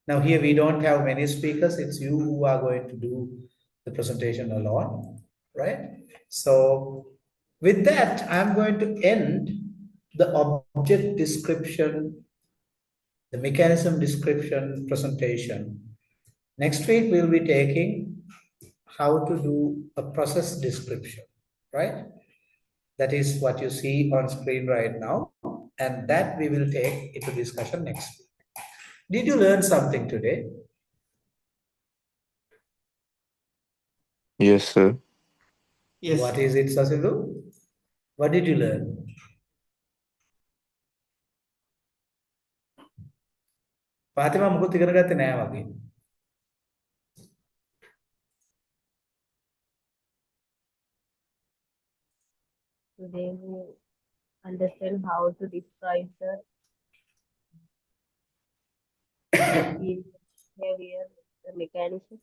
Now, here we don't have many speakers. It's you who are going to do the presentation alone, right? So, with that, I'm going to end the object description, the mechanism description presentation. Next week, we'll be taking how to do a process description, right? That is what you see on screen right now, and that we will take into discussion next week. Did you learn something today? Yes, sir. Yes, What sir. is it, Sasidhu? What did you learn? Fatima මුකුත් ඉගෙන ගත්තේ නෑ වගේ. Today we understand how to describe the behavior, the mechanism.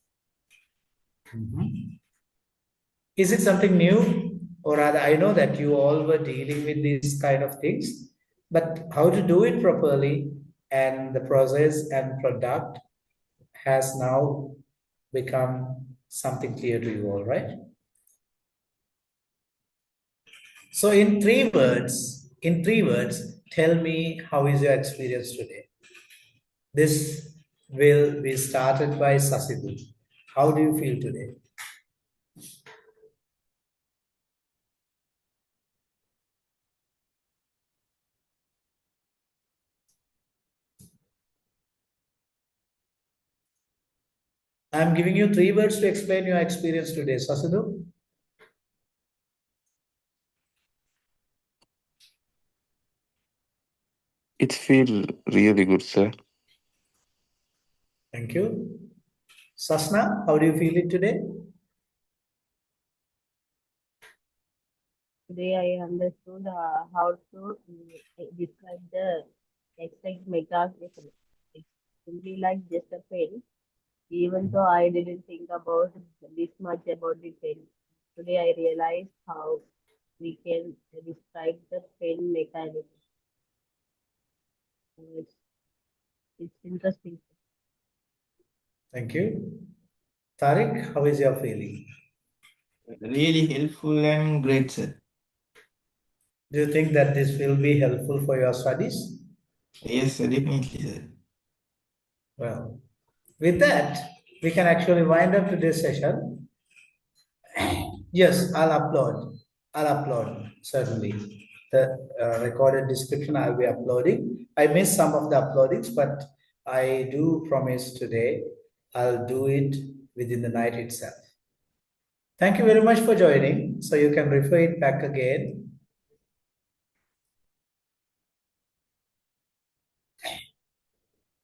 Is it something new? Or rather, I know that you all were dealing with these kind of things, but how to do it properly and the process and product has now become something clear to you all, right? So in three words, tell me, how is your experience today? This will be started by Sasidhu. How do you feel today? I'm giving you 3 words to explain your experience today. Sasidhu? It feels really good, sir. Thank you. Sasna, how do you feel it today? Today I understood how to describe the exact mechanism. It's simply like just a pen. Even though I didn't think about this much about the pen, today I realized how we can describe the pen mechanism. It's interesting. Thank you. Tariq, how is your feeling? Really helpful and great, sir. Do you think that this will be helpful for your studies? Yes, sir, definitely, sir. Well, with that, we can actually wind up today's session. Yes, I'll upload certainly. The recorded description I'll be uploading. I missed some of the uploadings, but I do promise today I'll do it within the night itself. Thank you very much for joining. So you can refer it back again